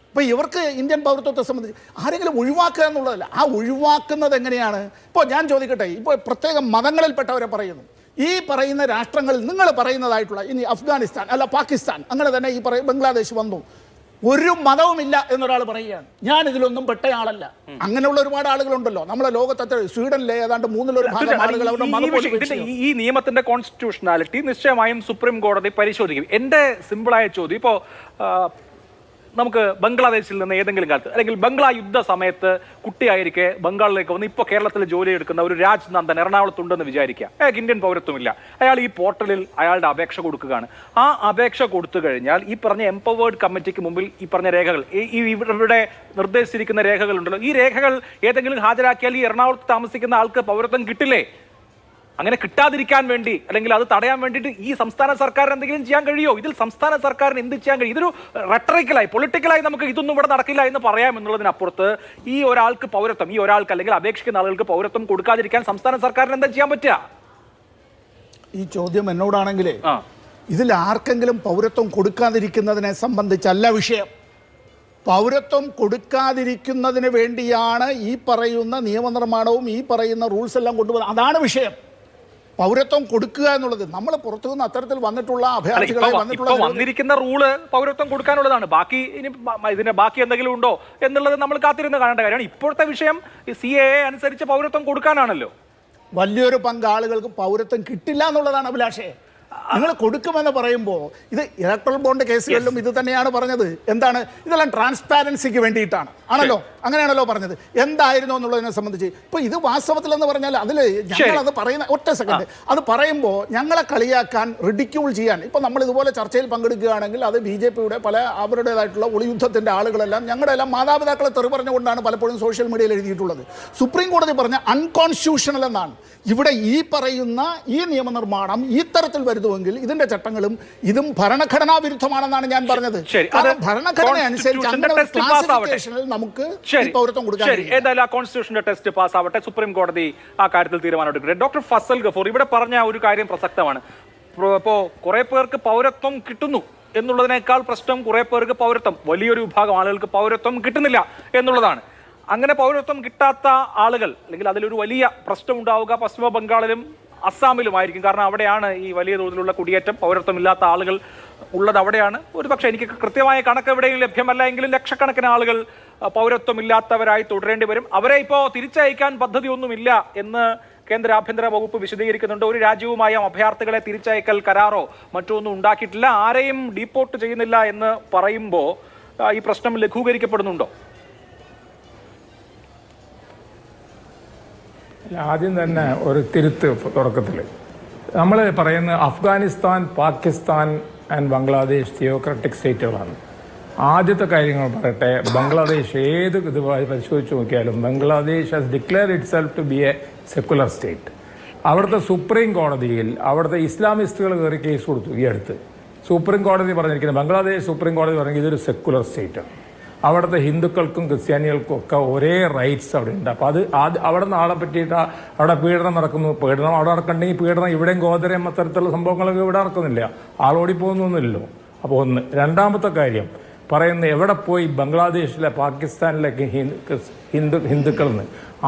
അപ്പോൾ ഇവർക്ക് ഇന്ത്യൻ പൗരത്വത്തെ സംബന്ധിച്ച് ആരെങ്കിലും ഒഴിവാക്കുക എന്നുള്ളതല്ല. ആ ഒഴിവാക്കുന്നത് എങ്ങനെയാണ്? ഇപ്പോൾ ഞാൻ ചോദിക്കട്ടെ, ഇപ്പോൾ പ്രത്യേകം മതങ്ങളിൽപ്പെട്ടവരെ പറയുന്നു, ഈ പറയുന്ന രാഷ്ട്രങ്ങളിൽ നിങ്ങൾ പറയുന്നതായിട്ടുള്ള ഇനി അഫ്ഗാനിസ്ഥാൻ അല്ല പാകിസ്ഥാൻ അങ്ങനെ തന്നെ ഈ ബംഗ്ലാദേശ് വന്നു, ഒരു മതവുമില്ല എന്നൊരാൾ പറയുകയാണ്. ഞാൻ ഇതിലൊന്നും പെട്ടയാളല്ല. അങ്ങനെയുള്ള ഒരുപാട് ആളുകളുണ്ടല്ലോ നമ്മളെ ലോകത്തെ. സ്വീഡനിലെ ഏതാണ്ട് 1/3 ആളുകൾ ഈ നിയമത്തിന്റെ കോൺസ്റ്റിറ്റ്യൂഷനാലിറ്റി നിശ്ചയമായും സുപ്രീം കോടതി പരിശോധിക്കും. എന്റെ സിമ്പിളായ ചോദ്യം, ഇപ്പോ നമുക്ക് ബംഗ്ലാദേശിൽ നിന്ന് ഏതെങ്കിലും കാലത്ത് അല്ലെങ്കിൽ ബംഗ്ലാ യുദ്ധ സമയത്ത് കുട്ടിയായിരിക്കെ ബംഗാളിലേക്ക് വന്ന് ഇപ്പോൾ കേരളത്തിൽ ജോലി എടുക്കുന്ന ഒരു രാജ് നന്ദൻ എറണാകുളത്തുണ്ടെന്ന് വിചാരിക്കുക. അയാൾക്ക് ഇന്ത്യൻ പൗരത്വമില്ല. അയാൾ ഈ പോർട്ടലിൽ അയാളുടെ അപേക്ഷ കൊടുക്കുകയാണ്. ആ അപേക്ഷ കൊടുത്തു കഴിഞ്ഞാൽ ഈ പറഞ്ഞ എംപവേർഡ് കമ്മിറ്റിക്ക് മുമ്പിൽ ഈ പറഞ്ഞ രേഖകൾ, ഇവരുടെ നിർദ്ദേശിച്ചിരിക്കുന്ന രേഖകളുണ്ടല്ലോ, ഈ രേഖകൾ ഏതെങ്കിലും ഹാജരാക്കിയാൽ ഈ എറണാകുളത്ത് താമസിക്കുന്ന ആൾക്ക് പൗരത്വം കിട്ടില്ലേ? അങ്ങനെ കിട്ടാതിരിക്കാൻ വേണ്ടി അല്ലെങ്കിൽ അത് തടയാൻ വേണ്ടിയിട്ട് ഈ സംസ്ഥാന സർക്കാരിന് എന്തെങ്കിലും ചെയ്യാൻ കഴിയുമോ? ഇതിൽ സംസ്ഥാന സർക്കാരിന് എന്ത് ചെയ്യാൻ കഴിയും? ഇതൊരു റെട്ടറിക്കലായി പൊളിറ്റിക്കലായി നമുക്ക് ഇതൊന്നും ഇവിടെ നടക്കില്ല എന്ന് പറയാം എന്നുള്ളതിനപ്പുറത്ത് ഈ ഒരാൾക്ക് പൗരത്വം, ഈ ഒരാൾക്ക് അല്ലെങ്കിൽ അപേക്ഷിക്കുന്ന ആളുകൾക്ക് പൗരത്വം കൊടുക്കാതിരിക്കാൻ സംസ്ഥാന സർക്കാരിന് എന്താ ചെയ്യാൻ പറ്റുക? ഈ ചോദ്യം എന്നോടാണെങ്കിലേ ഇതിൽ ആർക്കെങ്കിലും പൗരത്വം കൊടുക്കാതിരിക്കുന്നതിനെ സംബന്ധിച്ചല്ല വിഷയം. പൗരത്വം കൊടുക്കാതിരിക്കുന്നതിന് വേണ്ടിയാണ് ഈ പറയുന്ന നിയമനിർമ്മാണവും ഈ പറയുന്ന റൂൾസ് എല്ലാം കൊണ്ടുപോകുന്നത്. അതാണ് വിഷയം. പൗരത്വം കൊടുക്കുക എന്നുള്ളത് നമ്മൾ പുറത്തുനിന്ന് അത്തരത്തിൽ വന്നിട്ടുള്ള അഭയാർത്ഥികളെ വന്നിരിക്കുന്ന റൂള് പൗരത്വം കൊടുക്കാനുള്ളതാണ്. ബാക്കി ഇനി ഇതിന് ബാക്കി എന്തെങ്കിലും ഉണ്ടോ എന്നുള്ളത് നമ്മൾ കാത്തിരുന്ന് കാണേണ്ട കാര്യമാണ്. ഇപ്പോഴത്തെ വിഷയം CAA അനുസരിച്ച് പൗരത്വം കൊടുക്കാനാണല്ലോ. വലിയൊരു പങ്ക് ആളുകൾക്ക് പൗരത്വം കിട്ടില്ല എന്നുള്ളതാണ് അഭിലാഷേ. നിങ്ങൾ കൊടുക്കുമെന്ന് പറയുമ്പോൾ ഇത് ഇലക്ട്രൽ ബോണ്ട് കേസുകളിലും ഇത് തന്നെയാണ് പറഞ്ഞത്. എന്താണ് ഇതെല്ലാം ട്രാൻസ്പാരൻസിക്ക് വേണ്ടിയിട്ടാണ് ആണല്ലോ, അങ്ങനെയാണല്ലോ പറഞ്ഞത്. എന്തായിരുന്നു എന്നുള്ളതിനെ സംബന്ധിച്ച് ഇപ്പോൾ ഇത് വാസ്തവത്തിൽ എന്ന് പറഞ്ഞാൽ അതിൽ ഞങ്ങളത് പറയുന്ന ഒറ്റ സെക്കൻഡ് അത് പറയുമ്പോൾ ഞങ്ങളെ കളിയാക്കാൻ റിഡിക്യൂൾ ചെയ്യാൻ ഇപ്പോൾ നമ്മൾ ഇതുപോലെ ചർച്ചയിൽ പങ്കെടുക്കുകയാണെങ്കിൽ അത് BJPയുടെ പല അവരുടേതായിട്ടുള്ള ഒളിയുദ്ധത്തിൻ്റെ ആളുകളെല്ലാം ഞങ്ങളുടെ എല്ലാം മാതാപിതാക്കളെ തെറി പറഞ്ഞുകൊണ്ടാണ് പലപ്പോഴും സോഷ്യൽ മീഡിയയിൽ എഴുതിയിട്ടുള്ളത്. സുപ്രീം കോടതി പറഞ്ഞ അൺകോൺസ്റ്റിറ്റ്യൂഷണൽ എന്നാണ്. ഇവിടെ ഈ പറയുന്ന ഈ നിയമനിർമ്മാണം ഈ തരത്തിൽ വരുന്നുവെങ്കിൽ ഇതിന്റെ ചട്ടങ്ങളും ഇതും ഭരണഘടനാ വിരുദ്ധമാണെന്നാണ് ഞാൻ പറഞ്ഞത്. ഭരണഘടന അനുസരിച്ച് അങ്ങനെ ക്ലാസിഫിക്കേഷനിൽ നമുക്ക് പൗരത്വം കൊടുക്കാൻ ഏതായാലും ആ കോൺസ്റ്റിറ്റ്യൂഷന്റെ ടെസ്റ്റ് പാസ് ആവട്ടെ, സുപ്രീം കോടതി ആ കാര്യത്തിൽ തീരുമാനമെടുക്കട്ടെ. ഡോക്ടർ ഫസൽ ഗഫൂർ ഇവിടെ പറഞ്ഞ ഒരു കാര്യം പ്രസക്തമാണ്. ഇപ്പോൾ കുറെ പേർക്ക് പൗരത്വം കിട്ടുന്നു എന്നുള്ളതിനേക്കാൾ പ്രശ്നം കുറെ പേർക്ക് പൗരത്വം, വലിയൊരു വിഭാഗം ആളുകൾക്ക് പൗരത്വം കിട്ടുന്നില്ല എന്നുള്ളതാണ്. അങ്ങനെ പൗരത്വം കിട്ടാത്ത ആളുകൾ അല്ലെങ്കിൽ അതിലൊരു വലിയ പ്രശ്നം ഉണ്ടാവുക പശ്ചിമ ബംഗാളിലും അസ്സാമിലുമായിരിക്കും. കാരണം അവിടെയാണ് ഈ വലിയ തോതിലുള്ള കുടിയേറ്റം, പൗരത്വമില്ലാത്ത ആളുകൾ ഉള്ളത് അവിടെയാണ്. ഒരു പക്ഷേ എനിക്ക് കൃത്യമായ കണക്ക് എവിടെയും ലഭ്യമല്ല എങ്കിലും ലക്ഷക്കണക്കിന് ആളുകൾ പൗരത്വമില്ലാത്തവരായി തുടരേണ്ടി വരും. അവരെ ഇപ്പോൾ തിരിച്ചയക്കാൻ പദ്ധതിയൊന്നുമില്ല എന്ന് കേന്ദ്ര ആഭ്യന്തര വകുപ്പ് വിശദീകരിക്കുന്നുണ്ട്. ഒരു രാജ്യവുമായും അഭയാർത്ഥികളെ തിരിച്ചയക്കൽ കരാറോ മറ്റൊന്നും ഉണ്ടാക്കിയിട്ടില്ല. ആരെയും ഡീപ്പോർട്ട് ചെയ്യുന്നില്ല എന്ന് പറയുമ്പോൾ ഈ പ്രശ്നം ലഘൂകരിക്കപ്പെടുന്നുണ്ടോ? ആദ്യം തന്നെ ഒരു തിരുത്ത് തുടക്കത്തിൽ നമ്മൾ പറയുന്ന അഫ്ഗാനിസ്ഥാൻ, പാകിസ്ഥാൻ ആൻഡ് ബംഗ്ലാദേശ് തിയോക്രാറ്റിക് സ്റ്റേറ്റുകളാണ്. ആദ്യത്തെ കാര്യങ്ങൾ പറയട്ടെ, ബംഗ്ലാദേശ് ഏത് ഇത് പരിശോധിച്ച് നോക്കിയാലും Bangladesh has declare itself to be a secular state. അവിടുത്തെ സുപ്രീം കോടതിയിൽ അവിടുത്തെ ഇസ്ലാമിസ്റ്റുകൾ കയറി കേസ് കൊടുത്തു. ഈ അടുത്ത് സുപ്രീം കോടതി പറഞ്ഞിരിക്കുന്നത്, ബംഗ്ലാദേശ് സുപ്രീം കോടതി പറഞ്ഞത് ഇതൊരു സെക്കുലർ സ്റ്റേറ്റാണ്. അവിടുത്തെ ഹിന്ദുക്കൾക്കും ക്രിസ്ത്യാനികൾക്കും ഒക്കെ ഒരേ റൈറ്റ്സ് അവിടെ ഉണ്ട്. അപ്പോൾ അവിടെ നിന്ന് ആളെ പറ്റിയിട്ട് അവിടെ പീഡനം നടക്കുന്നു. പീഡനം അവിടെ നടക്കണ്ടെങ്കിൽ പീഡനം ഇവിടെയും ഗോതരയും അത്തരത്തിലുള്ള സംഭവങ്ങളൊക്കെ ഇവിടെ നടക്കുന്നില്ല. ആളോടിപ്പോകുന്നൊന്നുമില്ലല്ലോ. അപ്പോൾ ഒന്ന്. രണ്ടാമത്തെ കാര്യം പറയുന്നത് എവിടെ പോയി ബംഗ്ലാദേശിലെ പാകിസ്ഥാനിലേക്ക് ഹിന്ദുക്കളെന്ന്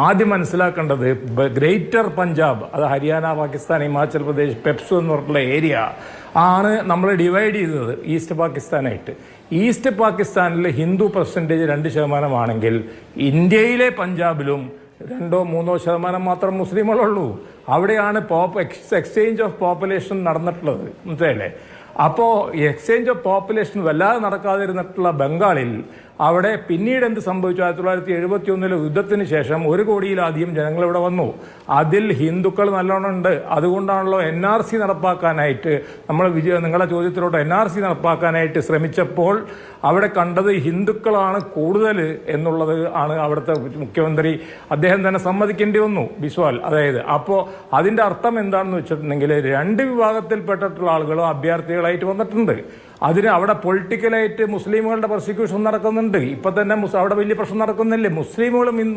ആദ്യം മനസ്സിലാക്കേണ്ടത് ഗ്രേറ്റർ പഞ്ചാബ്, അത് ഹരിയാന, പാകിസ്ഥാൻ, ഹിമാചൽ പ്രദേശ്, പെപ്സു എന്ന് പറഞ്ഞിട്ടുള്ള ഏരിയ ആണ് നമ്മൾ ഡിവൈഡ് ചെയ്തത് ഈസ്റ്റ് പാകിസ്ഥാനായിട്ട്. ഈസ്റ്റ് പാകിസ്ഥാനിൽ ഹിന്ദു പെർസെൻറ്റേജ് 2% ആണെങ്കിൽ ഇന്ത്യയിലെ പഞ്ചാബിലും 2-3% മാത്രം മുസ്ലിങ്ങളുള്ളൂ. അവിടെയാണ് എക്സ്ചേഞ്ച് ഓഫ് പോപ്പുലേഷൻ നടന്നിട്ടുള്ളത്. മനസ്സിലായില്ലേ? അപ്പോൾ എക്സ്ചേഞ്ച് ഓഫ് പോപ്പുലേഷൻ വല്ലാതെ നടക്കാതിരുന്നിട്ടുള്ള ബംഗാളിൽ അവിടെ പിന്നീട് എന്ത് സംഭവിച്ചു? 1971 യുദ്ധത്തിന് ശേഷം 1 കോടിയിലധികം ജനങ്ങൾ ഇവിടെ വന്നു. അതിൽ ഹിന്ദുക്കൾ നല്ലോണം ഉണ്ട്. അതുകൊണ്ടാണല്ലോ NRC നടപ്പാക്കാനായിട്ട് നമ്മൾ നിങ്ങളുടെ ചോദ്യത്തിലോട്ട് NRC നടപ്പാക്കാനായിട്ട് ശ്രമിച്ചപ്പോൾ അവിടെ കണ്ടത് ഹിന്ദുക്കളാണ് കൂടുതൽ എന്നുള്ളത് ആണ് അവിടുത്തെ മുഖ്യമന്ത്രി അദ്ദേഹം തന്നെ സമ്മതിക്കേണ്ടി വന്നു, ബിസ്വാൽ. അതായത് അപ്പോൾ അതിൻ്റെ അർത്ഥം എന്താണെന്ന് വെച്ചിട്ടുണ്ടെങ്കിൽ 2 വിഭാഗത്തിൽപ്പെട്ടിട്ടുള്ള ആളുകളും അഭയാർത്ഥികളെ ഹിന്ദുക്കളായിട്ട് വന്നിട്ടുണ്ട്. അതിന് അവിടെ പൊളിറ്റിക്കലായിട്ട് മുസ്ലിമുകളുടെ പ്രോസിക്യൂഷൻ നടക്കുന്നുണ്ട്. ഇപ്പം തന്നെ അവിടെ വലിയ പ്രശ്നം നടക്കുന്നില്ലേ?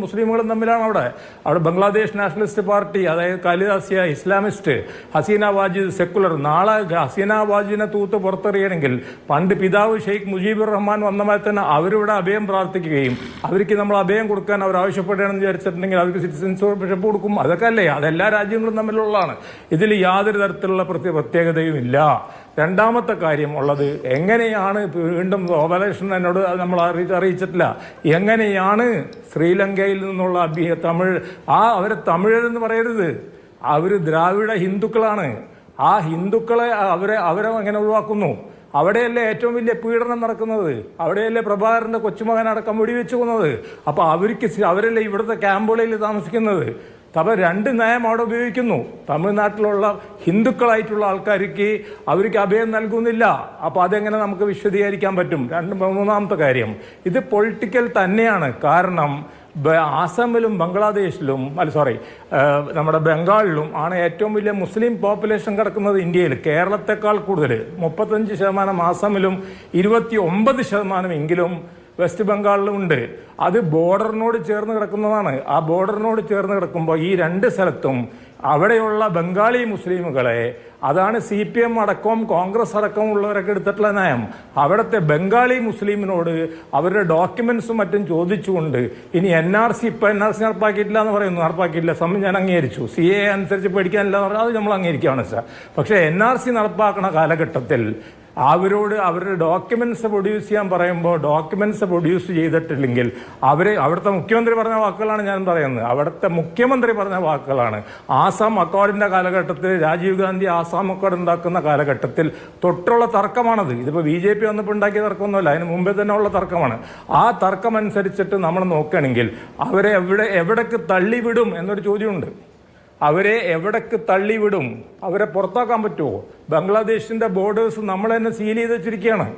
മുസ്ലിമുകളും തമ്മിലാണ് അവിടെ ബംഗ്ലാദേശ് നാഷണലിസ്റ്റ് പാർട്ടി, അതായത് ഖാലിദാസിയ ഇസ്ലാമിസ്റ്റ്, ഹസീന വാജിദ് സെക്കുലർ. നാളെ ഹസീന വാജിദിനെ തൂത്ത് പുറത്തെറിയണമെങ്കിൽ പണ്ട് പിതാവ് ഷെയ്ഖ് മുജീബുർ റഹ്മാൻ വന്നമായി തന്നെ അവരിവിടെ അഭയം പ്രാർത്ഥിക്കുകയും അവർക്ക് നമ്മൾ അഭയം കൊടുക്കാൻ അവർ ആവശ്യപ്പെടുകയാണെന്ന് വിചാരിച്ചിട്ടുണ്ടെങ്കിൽ അവർക്ക് സിറ്റിസൺഷിപ്പ് കൊടുക്കും. അതൊക്കെ അല്ലേ? അതെല്ലാ രാജ്യങ്ങളും തമ്മിലുള്ളതാണ്. ഇതിൽ യാതൊരു തരത്തിലുള്ള പ്രത്യേകതയും ഇല്ല. രണ്ടാമത്തെ കാര്യം ഉള്ളത്, എങ്ങനെയാണ് വീണ്ടും ഗോപാലകൃഷ്ണൻ എന്നോട് നമ്മൾ അറിയിച്ചിട്ടില്ല, എങ്ങനെയാണ് ശ്രീലങ്കയിൽ നിന്നുള്ള അവരെ തമിഴരെന്ന് പറയരുത്, അവർ ദ്രാവിഡ ഹിന്ദുക്കളാണ്. ആ ഹിന്ദുക്കളെ അവരെ എങ്ങനെ ഒഴിവാക്കുന്നു? അവിടെയല്ലേ ഏറ്റവും വലിയ പീഡനം നടക്കുന്നത്? അവിടെയല്ലേ പ്രഭാകരന്റെ കൊച്ചുമകനടക്കം വെടിവെച്ചു കൊന്നത്? അപ്പോൾ അവരല്ലേ ഇവിടുത്തെ ക്യാമ്പുകളിൽ താമസിക്കുന്നത്? അപ്പോൾ രണ്ട് നയം അവിടെ ഉപയോഗിക്കുന്നു. തമിഴ്നാട്ടിലുള്ള ഹിന്ദുക്കളായിട്ടുള്ള ആൾക്കാർക്ക് അവർക്ക് അഭയം നൽകുന്നില്ല. അപ്പോൾ അതെങ്ങനെ നമുക്ക് വിശദീകരിക്കാൻ പറ്റും? മൂന്നാമത്തെ കാര്യം, ഇത് പൊളിറ്റിക്കൽ തന്നെയാണ്. കാരണം ആസാമിലും ബംഗ്ലാദേശിലും നമ്മുടെ ബംഗാളിലും ആണ് ഏറ്റവും വലിയ മുസ്ലിം പോപ്പുലേഷൻ കിടക്കുന്നത് ഇന്ത്യയിൽ. കേരളത്തെക്കാൾ കൂടുതൽ 35% ആസാമിലും 29% എങ്കിലും വെസ്റ്റ് ബംഗാളിലും ഉണ്ട്. അത് ബോർഡറിനോട് ചേർന്ന് കിടക്കുന്നതാണ്. ആ ബോർഡറിനോട് ചേർന്ന് കിടക്കുമ്പോൾ ഈ രണ്ട് സ്ഥലത്തും അവിടെയുള്ള ബംഗാളി മുസ്ലിമുകളെ, അതാണ് CPM അടക്കവും കോൺഗ്രസ് അടക്കം ഉള്ളവരൊക്കെ എടുത്തിട്ടുള്ള നയം. അവിടുത്തെ ബംഗാളി മുസ്ലിമിനോട് അവരുടെ ഡോക്യുമെന്റ്സും മറ്റും ചോദിച്ചുകൊണ്ട് ഇനി NRC നടപ്പാക്കിയിട്ടില്ല എന്ന് പറയുന്നു. നടപ്പാക്കിയില്ല, ഞാൻ അംഗീകരിച്ചു. CA അനുസരിച്ച് പഠിക്കാനില്ല എന്ന് പറഞ്ഞാൽ അത് നമ്മൾ അംഗീകരിക്കുകയാണ് സാർ. പക്ഷേ NRC നടപ്പാക്കുന്ന കാലഘട്ടത്തിൽ അവരോട് അവരുടെ ഡോക്യുമെന്റ്സ് പ്രൊഡ്യൂസ് ചെയ്യാൻ പറയുമ്പോൾ ഡോക്യുമെന്റ്സ് പ്രൊഡ്യൂസ് ചെയ്തിട്ടില്ലെങ്കിൽ അവിടുത്തെ മുഖ്യമന്ത്രി പറഞ്ഞ വാക്കുകളാണ് ഞാൻ പറയുന്നത്. അവിടുത്തെ മുഖ്യമന്ത്രി പറഞ്ഞ വാക്കുകളാണ്. ആസാം അക്കോർഡിന്റെ കാലഘട്ടത്തിൽ, രാജീവ് ഗാന്ധി ആസാം അക്കോർഡ് ഉണ്ടാക്കുന്ന കാലഘട്ടത്തിൽ തൊട്ടുള്ള തർക്കമാണത്. ഇതിപ്പോൾ BJP വന്നപ്പോൾ ഉണ്ടാക്കിയ തർക്കമൊന്നുമല്ല, അതിന് മുമ്പേ തന്നെ ഉള്ള തർക്കമാണ്. ആ തർക്കം അനുസരിച്ചിട്ട് നമ്മൾ നോക്കുകയാണെങ്കിൽ അവരെ എവിടേക്ക് തള്ളിവിടും എന്നൊരു ചോദ്യമുണ്ട്. അവരെ എവിടേക്ക് തള്ളിവിടും? അവരെ പുറത്താക്കാൻ പറ്റുമോ? ബംഗ്ലാദേശിന്റെ ബോർഡേഴ്സ് നമ്മൾ തന്നെ സീൽ ചെയ്ത് വെച്ചിരിക്കുകയാണ്.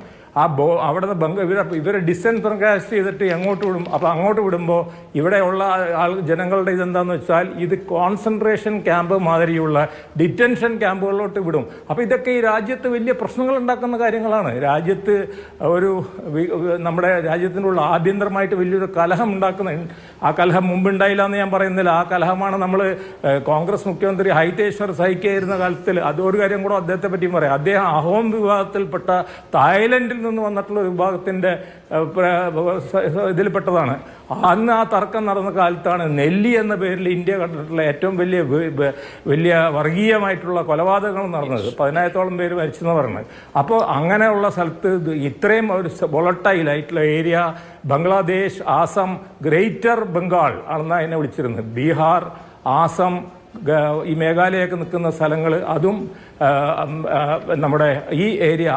അവിടുന്ന് ഇവരെ ഡിസെൻട്രലൈസ് ചെയ്തിട്ട് എങ്ങോട്ട് വിടും? അപ്പോൾ അങ്ങോട്ട് വിടുമ്പോൾ ഇവിടെയുള്ള ജനങ്ങളുടെ ഇതെന്താണെന്ന് വെച്ചാൽ ഇത് കോൺസെൻട്രേഷൻ ക്യാമ്പ് മാതിരിയുള്ള ഡിറ്റൻഷൻ ക്യാമ്പുകളിലോട്ട് വിടും. അപ്പോൾ ഇതൊക്കെ ഈ രാജ്യത്ത് വലിയ പ്രശ്നങ്ങൾ ഉണ്ടാക്കുന്ന കാര്യങ്ങളാണ്. രാജ്യത്ത് നമ്മുടെ രാജ്യത്തിനുള്ള ആഭ്യന്തരമായിട്ട് വലിയൊരു കലഹം ഉണ്ടാക്കുന്ന, ആ കലഹം മുമ്പുണ്ടായില്ല എന്ന് ഞാൻ പറയുന്നില്ല. ആ കലഹമാണ് നമ്മൾ കോൺഗ്രസ് മുഖ്യമന്ത്രി ഹൈതേശ്വർ സഹിക്കായിരുന്ന കാലത്തിൽ. അതൊരു കാര്യം കൂടെ അദ്ദേഹത്തെ പറ്റിയും പറയാം. അദ്ദേഹം അഹോം വിഭാഗത്തിൽപ്പെട്ട തായ്ലൻഡിൽ നിന്ന് വന്നിട്ടുള്ള ഒരു വിഭാഗത്തിൻ്റെ ഇതിൽപ്പെട്ടതാണ്. അന്ന് ആ തർക്കം നടന്ന കാലത്താണ് നെല്ലി എന്ന പേരിൽ ഇന്ത്യ കണ്ടിട്ടുള്ള ഏറ്റവും വലിയ വർഗീയമായിട്ടുള്ള കൊലപാതകങ്ങൾ നടന്നത്. 10,000-ഓളം പേര് മരിച്ചെന്ന് പറഞ്ഞത്. അപ്പോൾ അങ്ങനെയുള്ള സ്ഥലത്ത് ഇത്രയും ഒരു വോളട്ടൈലായിട്ടുള്ള ഏരിയ ബംഗ്ലാദേശ്, ആസാം, ഗ്രേറ്റർ ബംഗാൾ ആണെന്ന് അതിനെ വിളിച്ചിരുന്നത്. ബീഹാർ, ആസാം, ഈ മേഘാലയൊക്കെ നിൽക്കുന്ന സ്ഥലങ്ങൾ, അതും നമ്മുടെ ഈ ഏരിയ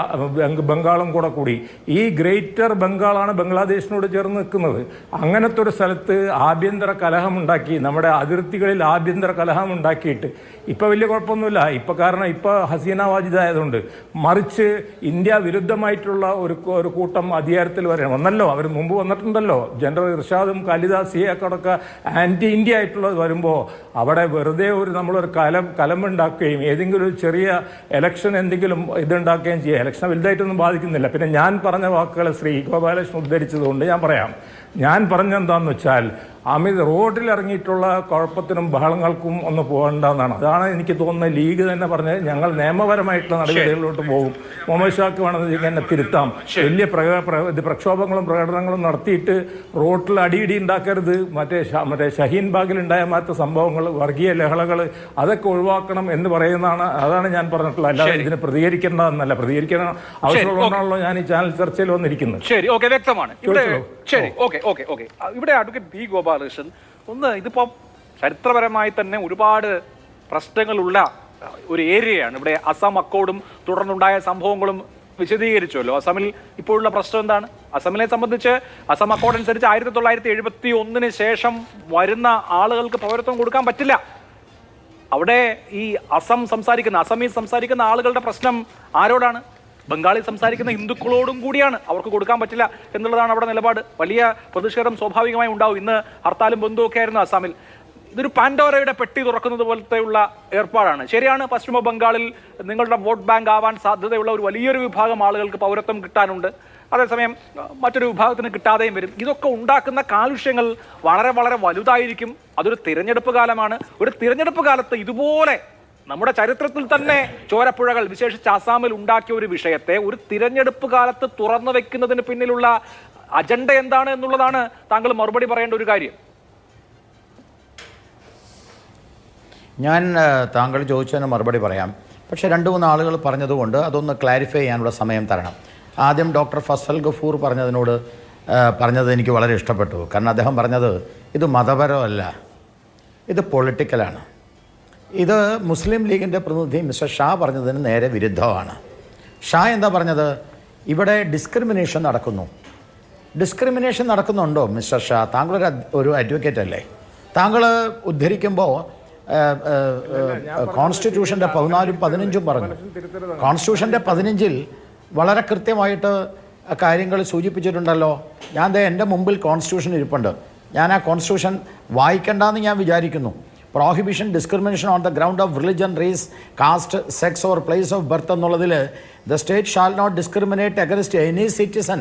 ബംഗാളും കൂടി ഈ ഗ്രേറ്റർ ബംഗാളാണ് ബംഗ്ലാദേശിനോട് ചേർന്ന് നിൽക്കുന്നത്. അങ്ങനത്തെ ഒരു സ്ഥലത്ത് ആഭ്യന്തര കലഹമുണ്ടാക്കി, നമ്മുടെ അതിർത്തികളിൽ ആഭ്യന്തര കലഹമുണ്ടാക്കിയിട്ട് ഇപ്പോൾ വലിയ കുഴപ്പമൊന്നുമില്ല. കാരണം ഇപ്പോൾ ഹസീന വാജിദ് ആയതുകൊണ്ട്. മറിച്ച് ഇന്ത്യ വിരുദ്ധമായിട്ടുള്ള ഒരു കൂട്ടം അധികാരത്തിൽ വന്നല്ലോ. അവർ മുമ്പ് വന്നിട്ടുണ്ടല്ലോ. ജനറൽ ഇർഷാദും ഖാലിദാസിയൊക്കെ അടക്കം ആൻറ്റി ഇന്ത്യ ആയിട്ടുള്ളത് വരുമ്പോൾ അവിടെ വെറുതെ നമ്മളൊരു കലമുണ്ടാക്കുകയും ഏതെങ്കിലും ഒരു ചെറിയ ഇലക്ഷൻ എന്തെങ്കിലും ഇതുണ്ടാക്കുകയും ചെയ്യുക. ഇലക്ഷൻ വലുതായിട്ടൊന്നും ബാധിക്കുന്നില്ല. പിന്നെ ഞാൻ പറഞ്ഞ വാക്കുകൾ ശ്രീ ഗോപാലകൃഷ്ണൻ ഉദ്ധരിച്ചതുകൊണ്ട് ഞാൻ പറയാം. ഞാൻ പറഞ്ഞെന്താണെന്ന് വെച്ചാൽ റോഡിൽ ഇറങ്ങിയിട്ടുള്ള കുഴപ്പത്തിനും ബഹളങ്ങൾക്കും ഒന്ന് പോകണ്ടെന്നാണ്. അതാണ് എനിക്ക് തോന്നുന്നത്. ലീഗ് തന്നെ പറഞ്ഞത് ഞങ്ങൾ നിയമപരമായിട്ടുള്ള നടപടികളിലോട്ട് പോകും. മുഹമ്മദ് ഷാക്ക് വേണമെന്ന് എന്നെ തിരുത്താം. വലിയ പ്രക്ഷോഭങ്ങളും പ്രകടനങ്ങളും നടത്തിയിട്ട് റോഡിൽ അടിയിടി ഉണ്ടാക്കരുത്. മറ്റേ ഷഹീൻ ബാഗിലുണ്ടായ മറ്റു സംഭവങ്ങൾ, വർഗീയ ലഹളകൾ, അതൊക്കെ ഒഴിവാക്കണം എന്ന് പറയുന്നതാണ്. അതാണ് ഞാൻ പറഞ്ഞിട്ടുള്ളത്. അല്ലാതെ ഇതിന് പ്രതികരിക്കേണ്ടതെന്നല്ല. പ്രതികരിക്കണം ആവശ്യമുള്ളതാണല്ലോ ഞാൻ ഈ ചാനൽ ചർച്ചയിൽ വന്നിരിക്കുന്നത്. ശരി, ഓക്കെ, വ്യക്തമാണ്. ശരി, ഓക്കെ. ഇവിടെ അഡ്വക്കേറ്റ് B. ഗോപാലകൃഷ്ണൻ, ഇതിപ്പോ ചരിത്രപരമായി തന്നെ ഒരുപാട് പ്രശ്നങ്ങളുള്ള ഒരു ഏരിയയാണ്. ഇവിടെ അസം അക്കോർഡും തുടർന്നുണ്ടായ സംഭവങ്ങളും വിശദീകരിച്ചുവല്ലോ. അസമിൽ ഇപ്പോഴുള്ള പ്രശ്നം എന്താണ്? അസമിനെ സംബന്ധിച്ച് അസം അക്കോർഡ് അനുസരിച്ച് 1971 ശേഷം വരുന്ന ആളുകൾക്ക് പൗരത്വം കൊടുക്കാൻ പറ്റില്ല. അവിടെ ഈ അസമീസ് സംസാരിക്കുന്ന ആളുകളുടെ പ്രശ്നം ആരോടാണ്? ബംഗാളി സംസാരിക്കുന്ന ഹിന്ദുക്കളോടും കൂടിയാണ്. അവർക്ക് കൊടുക്കാൻ പറ്റില്ല എന്നുള്ളതാണ് അവിടെ നിലപാട്. വലിയ പ്രതിഷേധം സ്വാഭാവികമായി ഉണ്ടാവും. ഇന്ന് ഹർത്താലും ബന്ധുവൊക്കെ ആയിരുന്നു അസാമിൽ. ഇതൊരു പാൻഡോറയുടെ പെട്ടി തുറക്കുന്നത് പോലത്തെയുള്ള ഏർപ്പാടാണ്. ശരിയാണ്, പശ്ചിമ ബംഗാളിൽ നിങ്ങളുടെ വോട്ട് ബാങ്ക് ആവാൻ സാധ്യതയുള്ള ഒരു വലിയൊരു വിഭാഗം ആളുകൾക്ക് പൗരത്വം കിട്ടാനുണ്ട്. അതേസമയം മറ്റൊരു വിഭാഗത്തിന് കിട്ടാതെയും വരും. ഇതൊക്കെ ഉണ്ടാക്കുന്ന കാലുഷ്യങ്ങൾ വളരെ വളരെ വലുതായിരിക്കും. അതൊരു തിരഞ്ഞെടുപ്പ് കാലമാണ്. ഒരു തിരഞ്ഞെടുപ്പ് കാലത്ത് ഇതുപോലെ നമ്മുടെ ചരിത്രത്തിൽ തന്നെ ചോരപ്പുഴകൾ വിശേഷിച്ച് ആസാമിൽ ഉണ്ടാക്കിയ ഒരു വിഷയത്തെ ഒരു തിരഞ്ഞെടുപ്പ് കാലത്ത് തുറന്നു വെക്കുന്നതിന് പിന്നിലുള്ള അജണ്ട എന്താണ് എന്നുള്ളതാണ് താങ്കൾ മറുപടി പറയേണ്ട ഒരു കാര്യം. ഞാൻ താങ്കൾ ചോദിച്ചതിന് മറുപടി പറയാം. പക്ഷേ 2-3 ആളുകൾ പറഞ്ഞതുകൊണ്ട് അതൊന്ന് ക്ലാരിഫൈ ചെയ്യാനുള്ള സമയം തരണം. ആദ്യം ഡോക്ടർ ഫസൽ ഗഫൂർ പറഞ്ഞത് എനിക്ക് വളരെ ഇഷ്ടപ്പെട്ടു. കാരണം അദ്ദേഹം പറഞ്ഞത് ഇത് മതപരമല്ല, ഇത് പൊളിറ്റിക്കലാണ്. ഇത് മുസ്ലിം ലീഗിൻ്റെ പ്രതിനിധി മിസ്റ്റർ ഷാ പറഞ്ഞതിന് നേരെ വിരുദ്ധമാണ്. ഷാ എന്താ പറഞ്ഞത്? ഇവിടെ ഡിസ്ക്രിമിനേഷൻ നടക്കുന്നുണ്ടോ മിസ്റ്റർ ഷാ? താങ്കൾ ഒരു അഡ്വക്കേറ്റ് അല്ലേ? താങ്കൾ ഉദ്ധരിക്കുമ്പോൾ കോൺസ്റ്റിറ്റ്യൂഷൻ്റെ 14ഉം 15ഉം പറഞ്ഞു. കോൺസ്റ്റിറ്റ്യൂഷൻ്റെ 15-ൽ വളരെ കൃത്യമായിട്ട് കാര്യങ്ങൾ സൂചിപ്പിച്ചിട്ടുണ്ടല്ലോ. എൻ്റെ മുമ്പിൽ കോൺസ്റ്റിറ്റ്യൂഷൻ ഇരിപ്പുണ്ട്. ഞാൻ ആ കോൺസ്റ്റിറ്റ്യൂഷൻ വായിക്കണ്ടെന്ന് ഞാൻ വിചാരിക്കുന്നു. Prohibition discrimination on the ground of religion, race, caste, sex or place of birth എന്നുള്ളതിൽ the state shall not discriminate against any citizen.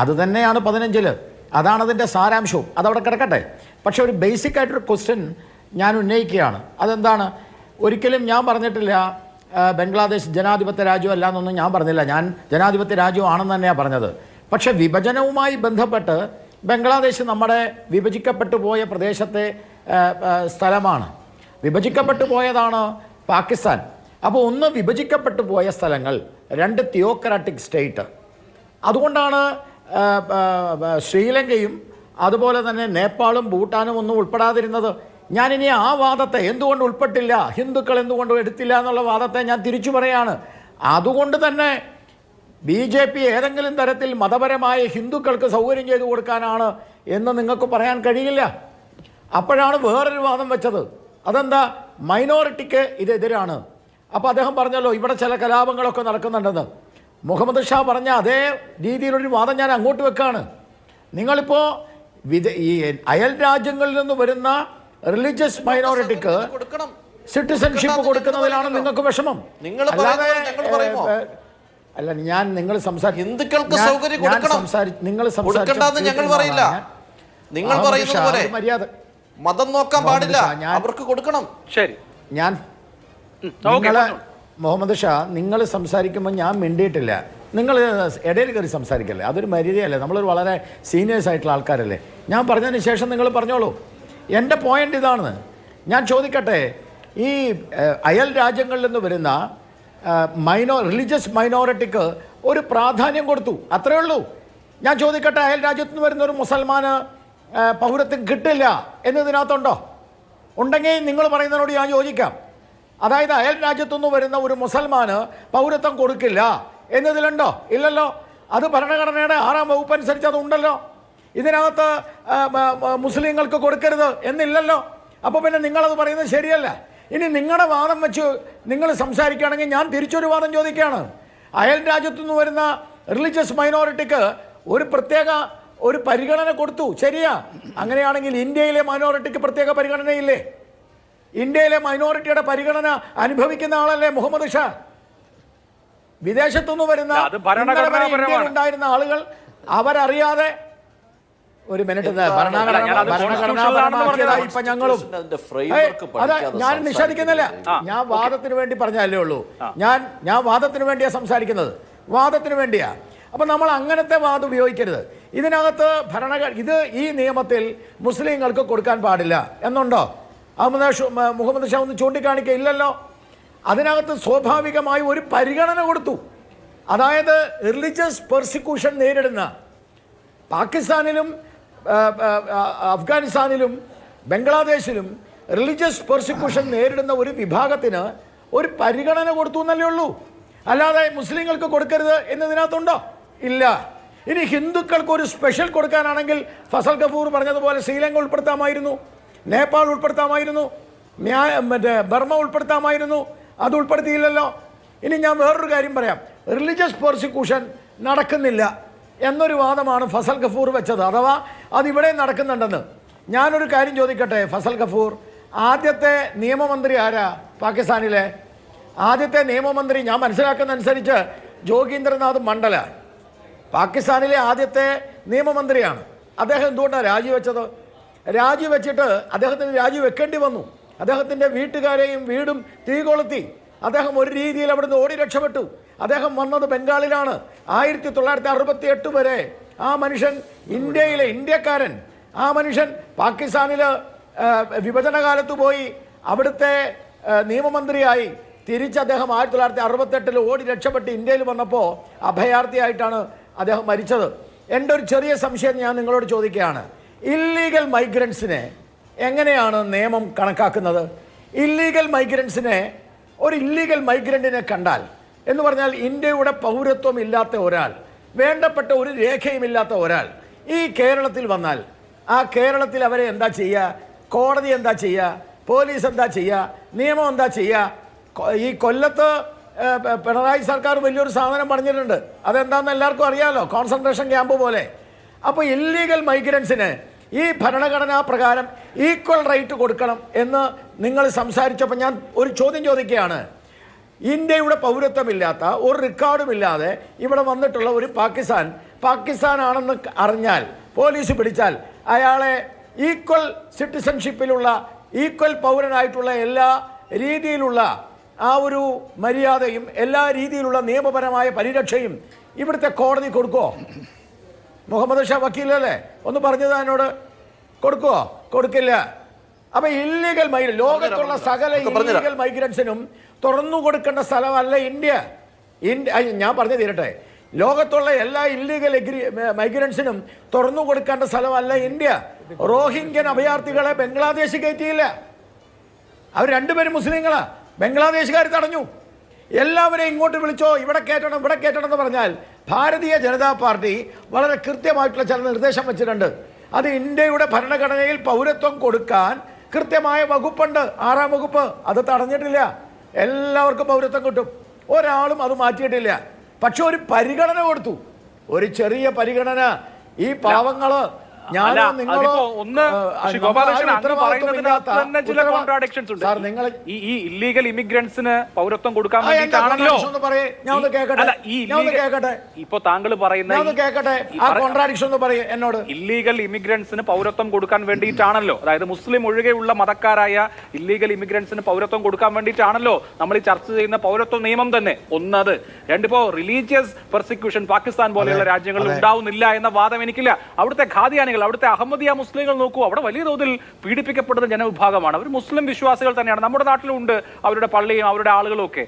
അത് തന്നെയാണ് 15-ൽ. അതാണ് അതിൻ്റെ സാരാംശവും. അതവിടെ കിടക്കട്ടെ. പക്ഷേ ഒരു ബേസിക് ആയിട്ടൊരു ക്വസ്റ്റ്യൻ ഞാൻ ഉന്നയിക്കുകയാണ്. അതെന്താണ്? ഒരിക്കലും ഞാൻ പറഞ്ഞിട്ടില്ല ബംഗ്ലാദേശ് ജനാധിപത്യ രാജ്യമല്ല എന്നൊന്നും ഞാൻ പറഞ്ഞില്ല. ഞാൻ ജനാധിപത്യ രാജ്യമാണെന്ന് തന്നെയാണ് പറഞ്ഞത്. പക്ഷേ വിഭജനവുമായി ബന്ധപ്പെട്ട് ബംഗ്ലാദേശ് നമ്മുടെ വിഭജിക്കപ്പെട്ടു പോയ പ്രദേശത്തെ സ്ഥലമാണ്. വിഭജിക്കപ്പെട്ടു പോയതാണ് പാകിസ്ഥാൻ. അപ്പോൾ ഒന്ന് വിഭജിക്കപ്പെട്ടു പോയ സ്ഥലങ്ങൾ, 2 തിയോക്രാറ്റിക് സ്റ്റേറ്റ്. അതുകൊണ്ടാണ് ശ്രീലങ്കയും അതുപോലെ തന്നെ നേപ്പാളും ഭൂട്ടാനും ഒന്നും ഉൾപ്പെടാതിരുന്നത്. ഞാനിനി ആ വാദത്തെ എന്തുകൊണ്ട് ഉൾപ്പെട്ടില്ല, ഹിന്ദുക്കൾ എന്തുകൊണ്ട് എടുത്തില്ല എന്നുള്ള വാദത്തെ ഞാൻ തിരിച്ചു പറയാണ്. അതുകൊണ്ട് തന്നെ BJP ഏതെങ്കിലും തരത്തിൽ മതപരമായ ഹിന്ദുക്കൾക്ക് സൗകര്യം ചെയ്തു കൊടുക്കാനാണ് എന്ന് നിങ്ങൾക്ക് പറയാൻ കഴിയില്ല. അപ്പോഴാണ് വേറൊരു വാദം വെച്ചത്. അതെന്താ? മൈനോറിറ്റിക്ക് ഇതെതിരാണ്. അപ്പോൾ അദ്ദേഹം പറഞ്ഞല്ലോ ഇവിടെ ചില കലാപങ്ങളൊക്കെ നടക്കുന്നുണ്ടെന്ന്. മുഹമ്മദ് ഷാ പറഞ്ഞ അതേ രീതിയിലൊരു വാദം ഞാൻ അങ്ങോട്ട് വെക്കാണ്. നിങ്ങളിപ്പോൾ ഈ അയൽ രാജ്യങ്ങളിൽ നിന്ന് വരുന്ന റിലീജിയസ് മൈനോറിറ്റിക്ക് സിറ്റിസൺഷിപ്പ് കൊടുക്കുന്നതിലാണ് നിങ്ങൾക്ക് വിഷമം. അല്ല, ഞാൻ നിങ്ങൾ ഹിന്ദുക്കൾക്ക് സൗകര്യം മര്യാദ മതം നോക്കാൻ പാടില്ല, അവർക്ക് കൊടുക്കണം. ശരി, ഞാൻ മുഹമ്മദ് ഷാ നിങ്ങൾ സംസാരിക്കുമ്പോൾ ഞാൻ മിണ്ടിയിട്ടില്ല. നിങ്ങൾ ഇടയിൽ കയറി സംസാരിക്കല്ലേ, അതൊരു മര്യാദയല്ലേ? നമ്മളൊരു വളരെ സീനിയേഴ്സ് ആയിട്ടുള്ള ആൾക്കാരല്ലേ. ഞാൻ പറഞ്ഞതിന് ശേഷം നിങ്ങൾ പറഞ്ഞോളൂ. എൻ്റെ പോയിൻ്റ് ഇതാണ്. ഞാൻ ചോദിക്കട്ടെ, ഈ അയൽ രാജ്യങ്ങളിൽ നിന്ന് വരുന്ന റിലീജിയസ് മൈനോറിറ്റിക്ക് ഒരു പ്രാധാന്യം കൊടുത്തു, അത്രയേ ഉള്ളൂ. ഞാൻ ചോദിക്കട്ടെ, അയൽ രാജ്യത്ത് നിന്ന് വരുന്ന ഒരു മുസൽമാന് പൗരത്വം കിട്ടില്ല എന്നതിനകത്തുണ്ടോ? ഉണ്ടെങ്കിൽ നിങ്ങൾ പറയുന്നതിനോട് ഞാൻ യോജിക്കാം. അതായത് അയൽ രാജ്യത്തുനിന്ന് വരുന്ന ഒരു മുസൽമാന് പൗരത്വം കൊടുക്കില്ല എന്നതിലുണ്ടോ? ഇല്ലല്ലോ. അത് ഭരണഘടനയുടെ 6ാം വകുപ്പ് അനുസരിച്ച് അതുണ്ടല്ലോ. ഇതിനകത്ത് മുസ്ലിങ്ങൾക്ക് കൊടുക്കരുത് എന്നില്ലല്ലോ. അപ്പോൾ പിന്നെ നിങ്ങളത് പറയുന്നത് ശരിയല്ല. ഇനി നിങ്ങളുടെ വാദം വെച്ച് നിങ്ങൾ സംസാരിക്കുകയാണെങ്കിൽ ഞാൻ തിരിച്ചൊരു വാദം ചോദിക്കുകയാണ്. അയൽ രാജ്യത്തുനിന്ന് വരുന്ന റിലീജിയസ് മൈനോറിറ്റിക്ക് ഒരു പ്രത്യേക ഒരു പരിഗണന കൊടുത്തു, ശരിയാ. അങ്ങനെയാണെങ്കിൽ ഇന്ത്യയിലെ മൈനോറിറ്റിക്ക് പ്രത്യേക പരിഗണനയില്ലേ? ഇന്ത്യയിലെ മൈനോറിറ്റിയുടെ പരിഗണന അനുഭവിക്കുന്ന ആളല്ലേ മുഹമ്മദ് ഷാ? വിദേശത്തുനിന്ന് വരുന്ന ഉണ്ടായിരുന്ന ആളുകൾ അവരറിയാതെ ഒരു മിനിറ്റ് ഭരണഘടനാപരമാക്കിയതായി ഇപ്പൊ ഞങ്ങളും ഞാൻ നിഷേധിക്കുന്നില്ല. ഞാൻ വാദത്തിന് വേണ്ടി പറഞ്ഞല്ലേ ഉള്ളൂ. ഞാൻ വാദത്തിന് വേണ്ടിയാ സംസാരിക്കുന്നത്, വാദത്തിന് വേണ്ടിയാ. അപ്പം നമ്മൾ അങ്ങനത്തെ വാദം ഉപയോഗിക്കരുത്. ഇതിനകത്ത് ഇത് ഈ നിയമത്തിൽ മുസ്ലിങ്ങൾക്ക് കൊടുക്കാൻ പാടില്ല എന്നുണ്ടോ? മുഹമ്മദ് ഷാ ഒന്ന് ചൂണ്ടിക്കാണിക്കില്ലല്ലോ. അതിനകത്ത് സ്വാഭാവികമായി ഒരു പരിഗണന കൊടുത്തു. അതായത് റിലീജിയസ് പെർസിക്യൂഷൻ നേരിടുന്ന പാകിസ്ഥാനിലും അഫ്ഗാനിസ്ഥാനിലും ബംഗ്ലാദേശിലും റിലീജിയസ് പെർസിക്യൂഷൻ നേരിടുന്ന ഒരു വിഭാഗത്തിന് ഒരു പരിഗണന കൊടുത്തു എന്നല്ലേ ഉള്ളൂ. അല്ലാതെ മുസ്ലിങ്ങൾക്ക് കൊടുക്കരുത് എന്നതിനകത്തുണ്ടോ? ഇല്ല. ഇനി ഹിന്ദുക്കൾക്ക് ഒരു സ്പെഷ്യൽ കൊടുക്കാനാണെങ്കിൽ ഫസൽ ഗഫൂർ പറഞ്ഞതുപോലെ ശ്രീലങ്ക ഉൾപ്പെടുത്താമായിരുന്നു, നേപ്പാൾ ഉൾപ്പെടുത്താമായിരുന്നു, ബർമ്മ ഉൾപ്പെടുത്താമായിരുന്നു. അത് ഉൾപ്പെടുത്തിയില്ലല്ലോ. ഇനി ഞാൻ വേറൊരു കാര്യം പറയാം. റിലീജിയസ് പെർസിക്യൂഷൻ നടക്കുന്നില്ല എന്നൊരു വാദമാണ് ഫസൽ ഗഫൂർ വെച്ചത്, അഥവാ അതിവിടെ നടക്കുന്നുണ്ടെന്ന്. ഞാനൊരു കാര്യം ചോദിക്കട്ടെ ഫസൽ ഗഫൂർ, ആദ്യത്തെ നിയമമന്ത്രി ആരാ പാകിസ്ഥാനിലെ? ആദ്യത്തെ നിയമമന്ത്രി ഞാൻ മനസ്സിലാക്കുന്ന അനുസരിച്ച് ജോഗീന്ദ്രനാഥ് മണ്ഡല പാകിസ്ഥാനിലെ ആദ്യത്തെ നിയമമന്ത്രിയാണ്. അദ്ദേഹം എന്തുകൊണ്ടാണ് രാജിവെച്ചത്? രാജിവെച്ചിട്ട് അദ്ദേഹത്തിന് രാജിവെക്കേണ്ടി വന്നു. അദ്ദേഹത്തിൻ്റെ വീട്ടുകാരെയും വീടും തീ കൊളുത്തി. അദ്ദേഹം ഒരു രീതിയിൽ അവിടുന്ന് ഓടി രക്ഷപ്പെട്ടു. അദ്ദേഹം വന്നത് ബംഗാളിലാണ്. 1968 വരെ ആ മനുഷ്യൻ ഇന്ത്യക്കാരൻ. ആ മനുഷ്യൻ പാകിസ്ഥാനിൽ വിഭജനകാലത്ത് പോയി അവിടുത്തെ നിയമമന്ത്രിയായി. തിരിച്ച് അദ്ദേഹം 1968 ഓടി രക്ഷപ്പെട്ട് ഇന്ത്യയിൽ വന്നപ്പോൾ അഭയാർത്ഥിയായിട്ടാണ് അദ്ദേഹം മരിച്ചത്. എൻ്റെ ഒരു ചെറിയ സംശയം ഞാൻ നിങ്ങളോട് ചോദിക്കുകയാണ്. ഇല്ലീഗൽ മൈഗ്രൻസിനെ എങ്ങനെയാണ് നിയമം കണക്കാക്കുന്നത്? ഇല്ലീഗൽ മൈഗ്രൻസിനെ, ഒരു ഇല്ലീഗൽ മൈഗ്രൻറ്റിനെ കണ്ടാൽ എന്ന് പറഞ്ഞാൽ ഇന്ത്യയുടെ പൗരത്വം ഇല്ലാത്ത ഒരാൾ, വേണ്ടപ്പെട്ട ഒരു രേഖയുമില്ലാത്ത ഒരാൾ ഈ കേരളത്തിൽ വന്നാൽ ആ കേരളത്തിൽ അവരെ എന്താ ചെയ്യുക? കോടതി എന്താ ചെയ്യുക? പോലീസ് എന്താ ചെയ്യുക? നിയമം എന്താ ചെയ്യുക? ഈ കൊല്ലത്ത് പിണറായി സർക്കാർ വലിയൊരു സാധനം പറഞ്ഞിട്ടുണ്ട്. അതെന്താണെന്ന് എല്ലാവർക്കും അറിയാമല്ലോ, കോൺസെൻട്രേഷൻ ക്യാമ്പ് പോലെ. അപ്പോൾ ഇല്ലീഗൽ മൈഗ്രൻസിന് ഈ ഭരണഘടനാ പ്രകാരം ഈക്വൽ റൈറ്റ് കൊടുക്കണം എന്ന് നിങ്ങൾ സംസാരിച്ചപ്പോൾ ഞാൻ ഒരു ചോദ്യം ചോദിക്കുകയാണ്. ഇന്ത്യയുടെ പൗരത്വമില്ലാത്ത, ഒരു റെക്കോർഡുമില്ലാതെ ഇവിടെ വന്നിട്ടുള്ള ഒരു പാകിസ്ഥാനാണെന്ന് അറിഞ്ഞാൽ, പോലീസ് പിടിച്ചാൽ അയാളെ ഈക്വൽ സിറ്റിസൺഷിപ്പിലുള്ള, ഈക്വൽ പൗരനായിട്ടുള്ള എല്ലാ രീതിയിലുള്ള ആ ഒരു മര്യാദയും എല്ലാ രീതിയിലുള്ള നിയമപരമായ പരിരക്ഷയും ഇവിടുത്തെ കോടതി കൊടുക്കുമോ? മുഹമ്മദ് ഷാ വക്കീലല്ലേ ഒന്ന് പറഞ്ഞത് എന്നോട്? കൊടുക്കുമോ? കൊടുക്കില്ല. അപ്പൊ ഇല്ലീഗൽ ലോകത്തുള്ള സകല ഇല്ലീഗൽ മൈഗ്രൻസിനും തുറന്നു കൊടുക്കേണ്ട സ്ഥലമല്ല ഇന്ത്യ. ഞാൻ പറഞ്ഞു തീരട്ടെ. ലോകത്തുള്ള എല്ലാ ഇല്ലീഗൽ മൈഗ്രൻസിനും തുറന്നു കൊടുക്കേണ്ട സ്ഥലമല്ല ഇന്ത്യ. റോഹിംഗ്യൻ അഭയാർത്ഥികളെ ബംഗ്ലാദേശ് കയറ്റിയില്ല. അവർ രണ്ടുപേരും മുസ്ലിങ്ങളാ. ബംഗ്ലാദേശുകാർ തടഞ്ഞു. എല്ലാവരെയും ഇങ്ങോട്ട് വിളിച്ചോ, ഇവിടെ കയറ്റണം എന്ന് പറഞ്ഞാൽ ഭാരതീയ ജനതാ പാർട്ടി വളരെ കൃത്യമായിട്ടുള്ള ചില നിർദ്ദേശം വെച്ചിട്ടുണ്ട്. അത് ഇന്ത്യയുടെ ഭരണഘടനയിൽ പൗരത്വം കൊടുക്കാൻ കൃത്യമായ വകുപ്പുണ്ട്, 6-ാം വകുപ്പ്. അത് തടഞ്ഞിട്ടില്ല. എല്ലാവർക്കും പൗരത്വം കിട്ടും. ഒരാളും അത് മാറ്റിയിട്ടില്ല. പക്ഷെ ഒരു പരിഗണന കൊടുത്തു, ഒരു ചെറിയ പരിഗണന. ഈ പാവങ്ങള് ഈ ഇല്ലീഗൽ ഇമിഗ്രൻസിന് പൗരത്വം കൊടുക്കാൻ വേണ്ടിയിട്ടാണല്ലോ ഇപ്പൊ താങ്കൾ പറയുന്ന ഇല്ലീഗൽ ഇമിഗ്രൻസിന് പൗരത്വം കൊടുക്കാൻ വേണ്ടിയിട്ടാണല്ലോ, അതായത് മുസ്ലിം ഒഴികെയുള്ള മതക്കാരായ ഇല്ലീഗൽ ഇമിഗ്രൻസിന് പൗരത്വം കൊടുക്കാൻ വേണ്ടിയിട്ടാണല്ലോ നമ്മൾ ഈ ചർച്ച ചെയ്യുന്ന പൗരത്വ നിയമം തന്നെ. ഒന്നത്. രണ്ടിപ്പോ റിലീജിയസ് പെർസിക്യൂഷൻ പാകിസ്ഥാൻ പോലെയുള്ള രാജ്യങ്ങളിൽ ഉണ്ടാവുന്നില്ല എന്ന വാദം എനിക്കില്ല. അവിടുത്തെ ഖാദിയാനികൾ, അവിടുത്തെ അഹമ്മദിയ മുസ്ലിങ്ങൾ നോക്കൂ, അവിടെ വലിയ തോതിൽ പീഡിപ്പിക്കപ്പെടുന്ന ജനവിഭാഗമാണ്. അവർ മുസ്ലിം വിശ്വാസികൾ തന്നെയാണ്. നമ്മുടെ നാട്ടിലുണ്ട് അവരുടെ പള്ളിയും അവരുടെ ആളുകളും ഒക്കെ.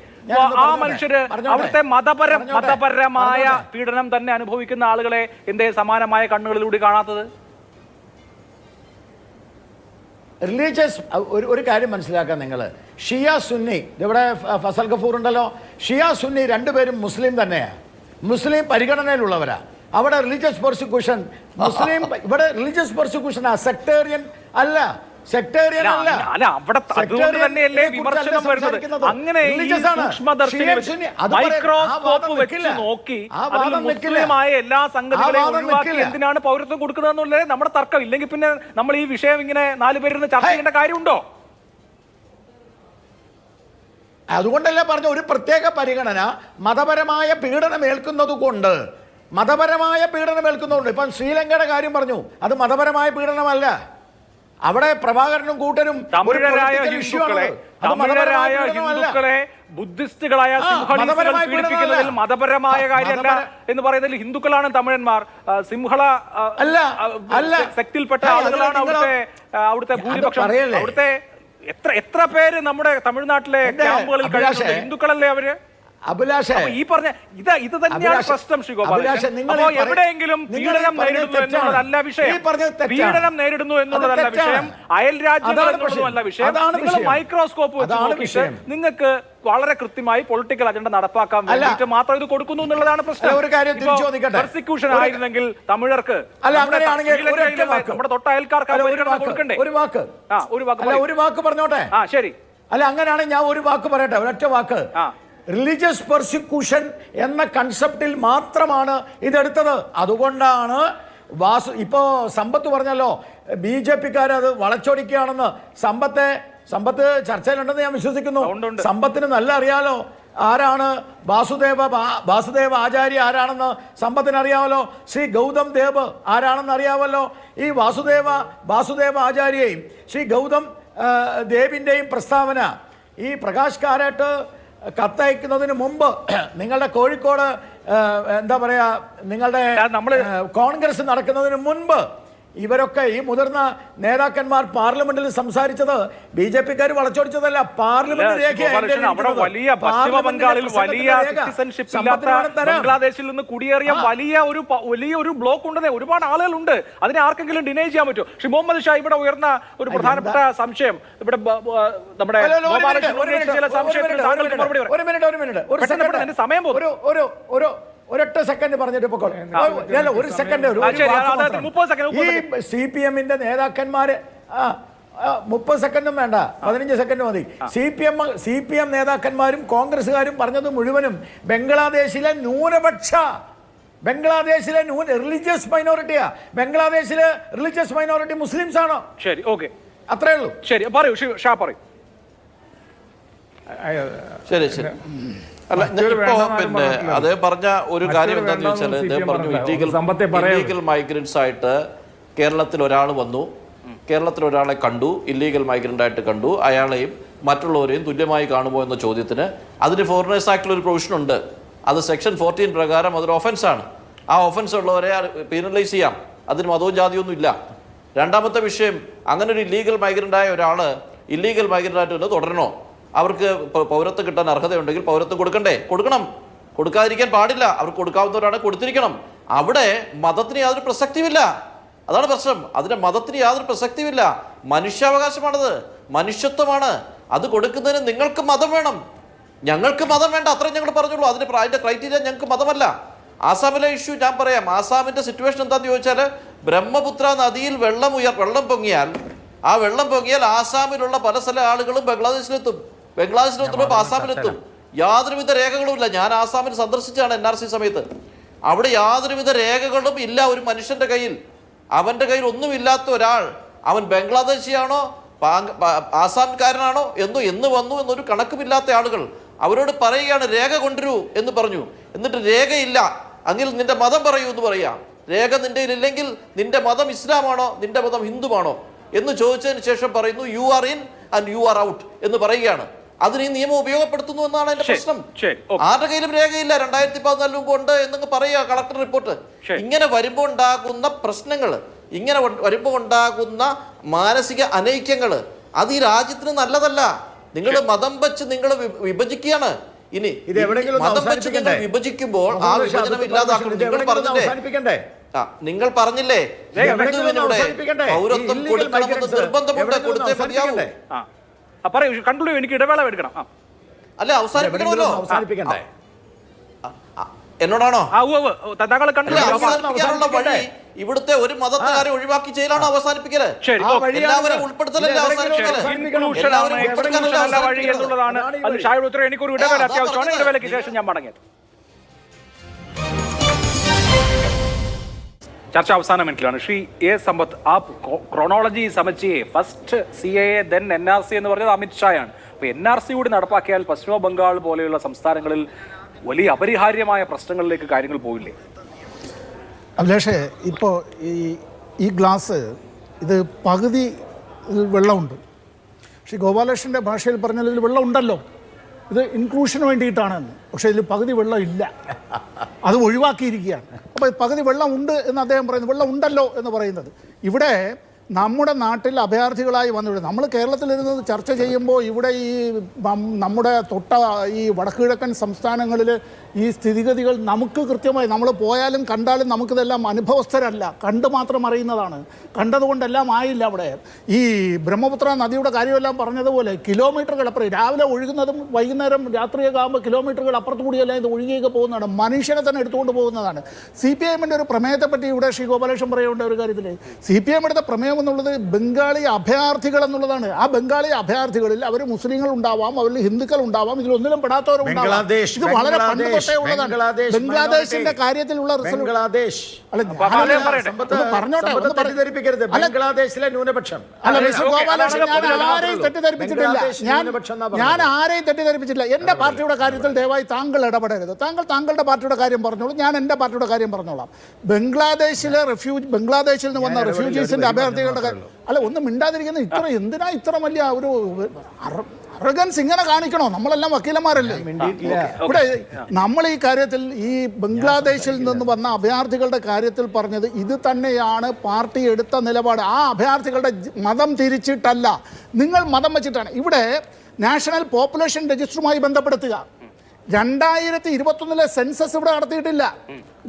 ആ മനുഷ്യര് അവിടുത്തെ മതപരമായ പീഡനം തന്നെ അനുഭവിക്കുന്ന ആളുകളെ എന്തേ സമാനമായ കണ്ണുകളിലൂടെ കാണാത്തത്? റിലീജിയസ് ഒരു കാര്യം മനസ്സിലാക്കാൻ നിങ്ങൾ, ഷിയ സുന്നി, ഇവിടെ ഫസൽ ഗഫൂർ ഉണ്ടല്ലോ, ഷിയ സുന്നി രണ്ടുപേരും മുസ്ലിം തന്നെയാണ്, മുസ്ലിം പരിഗണനയിലുള്ളവരാ. അവിടെ റിലീജിയസ് പെർസിക്യൂഷൻ മുസ്ലിം, ഇവിടെ റിലീജിയസ് പെർസിക്യൂഷൻ സെക്ടേറിയൻ അല്ല, സെക്ടേറിയൻ അല്ല. അതുകൊണ്ട് തന്നെയല്ലേ വിമർശനം വരുന്നത്? അങ്ങനെ മൈക്രോസ്കോപ്പ് വെച്ച് നോക്കി മുസ്ലിമായ എല്ലാ സംഗതികളെയും ഒഴിവാക്കി എന്തിനാണ് പൗരത്വം കൊടുക്കുന്നതെന്നുള്ളത് നമ്മുടെ തർക്കം. ഇല്ലെങ്കിൽ പിന്നെ നമ്മൾ ഈ വിഷയം ഇങ്ങനെ 4 പേരിന്ന് ചർച്ച ചെയ്യേണ്ട കാര്യമുണ്ടോ? അതുകൊണ്ടല്ലേ പറഞ്ഞ ഒരു പ്രത്യേക പരിഗണന മതപരമായ പീഡനം ഏൽക്കുന്നത് കൊണ്ട്. ഇപ്പം ശ്രീലങ്കയുടെ കാര്യം പറഞ്ഞു, അത് മതപരമായ പീഡനമല്ല. അവിടെ പ്രഭാകരനും കൂട്ടരും തമിഴരായ ഹിന്ദുക്കളെ ബുദ്ധിസ്റ്റുകളായ പീഡിപ്പിക്കുന്നതിൽ മതപരമായ കാര്യമല്ല എന്ന് പറയുന്നതിൽ ഹിന്ദുക്കളാണ് തമിഴന്മാർ. സിംഹള സെക്റ്റിൽപ്പെട്ട ആളുകളാണ് അവിടുത്തെ ഭൂരിപക്ഷം. അവിടുത്തെ എത്ര പേര് നമ്മുടെ തമിഴ്നാട്ടിലെ ക്യാമ്പുകളിൽ കഴിയുന്നുണ്ട്? ഹിന്ദുക്കളല്ലേ അവര്? അഭിലാഷ്, ഈ പറഞ്ഞ ഇത് തന്നെയാണ് പ്രശ്നം. ശ്രീ ഗോപാലകൃഷ്ണൻ, അപ്പോ എവിടെയെങ്കിലും പീഡനം നേരിടുന്നു എന്നുള്ളതല്ല വിഷയം. പീഡനം നേരിടുന്നു എന്നുള്ളതല്ല വിഷയം. അയൽ രാജ്യങ്ങൾ എന്നുള്ളതല്ല വിഷയം. നിങ്ങൾ മൈക്രോസ്കോപ്പ് വെച്ച് നോക്കിയിട്ട് നിങ്ങൾക്ക് വളരെ കൃത്യമായി പൊളിറ്റിക്കൽ അജണ്ട നടപ്പാക്കാൻ വേണ്ടിയിട്ട് മാത്രം ഇത് കൊടുക്കുന്നു എന്നുള്ളതാണ് പ്രശ്നം. പെർസിക്യൂഷൻ ആയിരുന്നെങ്കിൽ തമിഴർക്ക് നമ്മുടെ തൊട്ട അയൽക്കാർക്ക് കൊടുക്കണ്ടേ? ഒരു വാക്ക് പറഞ്ഞോട്ടെ. ശരി. അല്ല, അങ്ങനെയാണെങ്കിൽ ഞാൻ ഒരു വാക്ക് പറയട്ടെ, ഒരൊറ്റ വാക്ക്. റിലീജിയസ് പെർസിക്യൂഷൻ എന്ന കൺസെപ്റ്റിൽ മാത്രമാണ് ഇതെടുത്തത്. അതുകൊണ്ടാണ് ഇപ്പോൾ സമ്പത്ത് പറഞ്ഞല്ലോ, BJP-ക്കാരത് വളച്ചൊടിക്കുകയാണെന്ന്. സമ്പത്തെ സമ്പത്ത് ചർച്ചയിലുണ്ടെന്ന് ഞാൻ വിശ്വസിക്കുന്നു. ഉണ്ട്. സമ്പത്തിന് നല്ല അറിയാലോ ആരാണ് വാസുദേവ ആചാര്യ ആരാണെന്ന് സമ്പത്തിന് അറിയാമല്ലോ. ശ്രീ ഗൗതം ദേവ് ആരാണെന്ന് അറിയാമല്ലോ. ഈ വാസുദേവ ആചാര്യയും ശ്രീ ഗൗതം ദേവിൻ്റെയും പ്രസ്താവന ഈ പ്രകാശ് കാരാട്ട് കത്തയക്കുന്നതിന് മുമ്പ് നിങ്ങളുടെ കോഴിക്കോട് എന്താ പറയാ നിങ്ങളുടെ കോൺഗ്രസ് നടക്കുന്നതിന് മുൻപ് ഇവരൊക്കെ ഈ മുതിർന്ന നേതാക്കന്മാർ പാർലമെന്റിൽ സംസാരിച്ചത് BJP-ക്കാർ വളച്ചൊടിച്ചതല്ല, പാർലമെന്റ് ബംഗ്ലാദേശിൽ നിന്ന് കുടിയേറിയ വലിയൊരു ബ്ലോക്ക് ഉണ്ടെന്നേ, ഒരുപാട് ആളുകളുണ്ട്. അതിനെ ആർക്കെങ്കിലും ഡിനൈ ചെയ്യാൻ പറ്റുമോ? ശ്രീ മുഹമ്മദ് ഷാ, ഇവിടെ ഉയർന്ന ഒരു പ്രധാനപ്പെട്ട സംശയം, ഇവിടെ നമ്മുടെ സമയം ഒരൊറ്റ സെക്കൻഡ് പറഞ്ഞിട്ട് ഒരു സെക്കൻഡ് ഈ CPM-ന്റെ നേതാക്കന്മാര് 30 സെക്കൻഡും വേണ്ട, 15 സെക്കൻഡ് മതി. CPM നേതാക്കന്മാരും കോൺഗ്രസ്സുകാരും പറഞ്ഞത് മുഴുവനും ബംഗ്ലാദേശിലെ റിലീജിയസ് മൈനോറിറ്റിയാ. ബംഗ്ലാദേശിലെ റിലീജിയസ് മൈനോറിറ്റി മുസ്ലിംസ് ആണോ? ശരി, ഓക്കെ, അത്രേ ഉള്ളൂ. ശരി, പറയൂ ഷാ, പറയൂ. ശരി. അല്ല, ഇപ്പോ പിന്നെ അദ്ദേഹം പറഞ്ഞ ഒരു കാര്യം എന്താണെന്ന് വെച്ചാൽ, അദ്ദേഹം പറഞ്ഞു ഇല്ലീഗൽ മൈഗ്രൻസ് ആയിട്ട് കേരളത്തിൽ ഒരാൾ വന്നു, കേരളത്തിൽ ഒരാളെ കണ്ടു, ഇല്ലീഗൽ മൈഗ്രൻ്റ് ആയിട്ട് കണ്ടു, അയാളെയും മറ്റുള്ളവരെയും തുല്യമായി കാണുമോ എന്ന ചോദ്യത്തിന് അതിന് ഫോറിനേഴ്സ് ആക്ടിൽ ഒരു പ്രൊവിഷൻ ഉണ്ട്. അത് സെക്ഷൻ 14 പ്രകാരം അതൊരു ഒഫൻസാണ്. ആ ഒഫൻസ് ഉള്ളവരെ പീനലൈസ് ചെയ്യാം. അതിന് മതവും ജാതിയൊന്നും ഇല്ല. രണ്ടാമത്തെ വിഷയം, അങ്ങനെ ഒരു ഇല്ലീഗൽ മൈഗ്രൻ്റായ ഒരാൾ ഇല്ലീഗൽ മൈഗ്രൻ്റായിട്ട് തുടരണോ? അവർക്ക് പൗരത്വം കിട്ടാൻ അർഹതയുണ്ടെങ്കിൽ പൗരത്വം കൊടുക്കണം. കൊടുക്കാതിരിക്കാൻ പാടില്ല. അവർക്ക് കൊടുക്കാവുന്നവരാണ്, കൊടുത്തിരിക്കണം. അവിടെ മതത്തിന് യാതൊരു പ്രസക്തിയുമില്ല. അതാണ് പ്രശ്നം. അതിന്റെ മതത്തിന് യാതൊരു പ്രസക്തിയുമില്ല. മനുഷ്യാവകാശമാണത്, മനുഷ്യത്വമാണ്. അത് കൊടുക്കുന്നതിന് നിങ്ങൾക്ക് മതം വേണം, ഞങ്ങൾക്ക് മതം വേണ്ട, അത്രയും ഞങ്ങൾ പറഞ്ഞുള്ളൂ. അതിന്റെ ക്രൈറ്റീരിയ ഞങ്ങൾക്ക് മതമല്ല. ആസാമിലെ ഇഷ്യൂ ഞാൻ പറയാം. ആസാമിന്റെ സിറ്റുവേഷൻ എന്താണെന്ന് ചോദിച്ചാൽ, ബ്രഹ്മപുത്ര നദിയിൽ വെള്ളം പൊങ്ങിയാൽ ആസാമിലുള്ള പല സ്ഥല ആളുകളും ബംഗ്ലാദേശിലെത്തുമ്പോൾ ആസാമിലെത്തും. യാതൊരുവിധ രേഖകളുമില്ല. ഞാൻ ആസാമിൽ സന്ദർശിച്ചാണ് NRC സമയത്ത്. അവിടെ യാതൊരുവിധ രേഖകളും ഇല്ല ഒരു മനുഷ്യന്റെ കയ്യിൽ. അവന്റെ കയ്യിൽ ഒന്നുമില്ലാത്ത ഒരാൾ, അവൻ ബംഗ്ലാദേശിയാണോ ആസാംകാരനാണോ എന്ന് വന്നു എന്നൊരു കണക്കുമില്ലാത്ത ആളുകൾ അവരോട് പറയുകയാണ് രേഖ കൊണ്ടുവരൂ എന്ന് പറഞ്ഞു. എന്നിട്ട് രേഖയില്ല, അങ്ങിൽ നിന്റെ മതം പറയൂ എന്ന് പറയാം. രേഖ നിന്റെ ഇല്ലെങ്കിൽ നിന്റെ മതം ഇസ്ലാമാണോ നിന്റെ മതം ഹിന്ദുവാണോ എന്ന് ചോദിച്ചതിന് ശേഷം പറയുന്നു you are in and you are out എന്ന് പറയുകയാണ്. അതിന് ഈ നിയമം ഉപയോഗപ്പെടുത്തുന്നു എന്നാണ് എന്റെ പ്രശ്നം. ആരുടെ കയ്യിലും രേഖയില്ല. 2014 മുമ്പ് ഉണ്ട് എന്നങ്ങ് പറയുക കളക്ടർ റിപ്പോർട്ട്. ഇങ്ങനെ വരുമ്പോൾ ഉണ്ടാകുന്ന പ്രശ്നങ്ങൾ, ഇങ്ങനെ വരുമ്പോൾ ഉണ്ടാകുന്ന മാനസിക അനൈക്യങ്ങൾ, അത് ഈ രാജ്യത്തിന് നല്ലതല്ല. നിങ്ങൾ മതം വെച്ച് നിങ്ങൾ വിഭജിക്കുകയാണ്. ഇനി മതം വെച്ച് നിങ്ങൾ വിഭജിക്കുമ്പോൾ ആ വിഭജനം ഇല്ലാതാക്കണം. നിങ്ങൾ പറഞ്ഞില്ലേ പൗരത്വം കൊടുക്കണമെന്ന് നിർബന്ധമുണ്ട്, കൊടുത്തേ മതിയാവൂ. എനിക്ക് ഇടവേള എടുക്കണം. അല്ല, അവസാനിപ്പിക്കണമല്ലോ. എന്നോടാണോ? അവസാനിപ്പിക്കാനുള്ള വഴി ഇവിടുത്തെ ഒരു മതക്കാരെ ഒഴിവാക്കി ചെയ്യലാണ് അവസാനിപ്പിക്കല്. എല്ലാവരും ഉൾപ്പെടുത്തലല്ലേ അവസാനിപ്പിക്കല്. എനിക്കൊരു ഇടവേള അത്യാവശ്യമാണ്. ഇടവേളയ്ക്ക് ശേഷം ഞാൻ മടങ്ങിയത്. चर्चा अवसान मिनट श्री ए संबत आप क्रोणोളജി समझिए फस्ट CAA then NRC എന്ന് പറഞ്ഞത് അമിത് ഷായാണ്. അപ്പോൾ NRC കൂടി നടപ്പാക്കിയാൽ പശ്ചിമ ബംഗാൾ പോലെയുള്ള സംസ്ഥാനങ്ങളിൽ വലിയ അപരിഹാര്യമായ പ്രശ്നങ്ങളിലേക്ക് കാര്യങ്ങൾ പോവില്ലേ? അഭിലാഷേ, ഇപ്പോൾ ഈ ഗ്ലാസ് ഇത് പകുതി വെള്ളമുണ്ട്. ശ്രീ ഗോപാലകൃഷ്ണൻ്റെ ഭാഷയിൽ പറഞ്ഞാൽ ഇതിൽ വെള്ളം ഉണ്ടല്ലോ, ഇത് ഇൻക്ലൂഷന് വേണ്ടിയിട്ടാണെന്ന്. പക്ഷേ ഇതിൽ പകുതി വെള്ളം ഇല്ല, അത് ഒഴിവാക്കിയിരിക്കുകയാണ്. അപ്പോൾ പകുതി വെള്ളം ഉണ്ട് എന്ന് അദ്ദേഹം പറയുന്നത്, വെള്ളം ഉണ്ടല്ലോ എന്ന് പറയുന്നത്. ഇവിടെ നമ്മുടെ നാട്ടിൽ അഭയാർത്ഥികളായി വന്നിവിടെ നമ്മൾ കേരളത്തിലിരുന്നത് ചർച്ച ചെയ്യുമ്പോൾ ഇവിടെ ഈ നമ്മുടെ തൊട്ട ഈ വടക്കുകിഴക്കൻ സംസ്ഥാനങ്ങളിൽ ഈ സ്ഥിതിഗതികൾ നമുക്ക് കൃത്യമായി നമ്മൾ പോയാലും കണ്ടാലും നമുക്കിതെല്ലാം അനുഭവസ്ഥരല്ല, കണ്ട് മാത്രം അറിയുന്നതാണ്. കണ്ടതുകൊണ്ടെല്ലാം ആയില്ല. അവിടെ ഈ ബ്രഹ്മപുത്ര നദിയുടെ കാര്യമെല്ലാം പറഞ്ഞതുപോലെ കിലോമീറ്ററുകൾ അപ്പുറം രാവിലെ ഒഴുകുന്നതും വൈകുന്നേരം രാത്രിയൊക്കെ ആകുമ്പോൾ കിലോമീറ്ററുകൾ അപ്പുറത്ത് കൂടിയെല്ലാം ഇത് ഒഴുകിയൊക്കെ പോകുന്നതാണ്. മനുഷ്യനെ തന്നെ എടുത്തുകൊണ്ട് പോകുന്നതാണ്. CPM-ന്റെ ഒരു പ്രമേയത്തെപ്പറ്റി ഇവിടെ ശ്രീ ഗോപാലകൃഷ്ണൻ പറയേണ്ട ഒരു കാര്യത്തിൽ CPM എടുത്ത പ്രമേയം വിഷയം എന്നുള്ളത് ബംഗാളി അഭയാർത്ഥികൾ എന്നുള്ളതാണ്. ആ ബംഗാളി അഭയാർത്ഥികളിൽ അവർ മുസ്ലിങ്ങൾ ഉണ്ടാവാം, അവരിൽ ഹിന്ദുക്കൾ ഉണ്ടാവാം, ഇതിലൊന്നിലും പെടാത്തവരും ഉണ്ടാവാം. ഇത് വളരെ പണ്ട് തൊട്ടേ ഉള്ളതാണ്. ബംഗ്ലാദേശിന്റെ കാര്യത്തിലുള്ള ബംഗ്ലാദേശിലെ ന്യൂനപക്ഷം ഞാൻ ആരെയും തെറ്റിദ്ധരിപ്പിച്ചിട്ടില്ല. എന്റെ പാർട്ടിയുടെ കാര്യത്തിൽ ദയവായി താങ്കൾ ഇടപെടരുത്. താങ്കളുടെ പാർട്ടിയുടെ കാര്യം പറഞ്ഞോളൂ, ഞാൻ എന്റെ പാർട്ടിയുടെ കാര്യം പറഞ്ഞോളാം. ബംഗ്ലാദേശിൽ നിന്ന് വന്ന റെഫ്യൂജീസിന്റെ അഭയാർത്ഥികളുടെ കാര്യം ഒന്നും മിണ്ടാതിരിക്കുന്ന എന്തിനാ ഇത്ര വലിയ ഒരു അറഗൻസ് ഇങ്ങനെ കാണിക്കണോ? നമ്മളെല്ലാം വക്കീലന്മാരല്ലേ? ഇവിടെ നമ്മൾ ഈ കാര്യത്തിൽ ഈ ബംഗ്ലാദേശിൽ നിന്ന് വന്ന അഭയാർത്ഥികളുടെ കാര്യത്തിൽ പറഞ്ഞത് ഇത് തന്നെയാണ് പാർട്ടി എടുത്ത നിലപാട്. ആ അഭയാർത്ഥികളുടെ മതം തിരിച്ചിട്ടല്ല, നിങ്ങൾ മതം വെച്ചിട്ടാണ്. ഇവിടെ നാഷണൽ പോപ്പുലേഷൻ രജിസ്റ്ററുമായി ബന്ധപ്പെടുത്തുക. 2021 സെൻസസ് ഇവിടെ നടത്തിയിട്ടില്ല.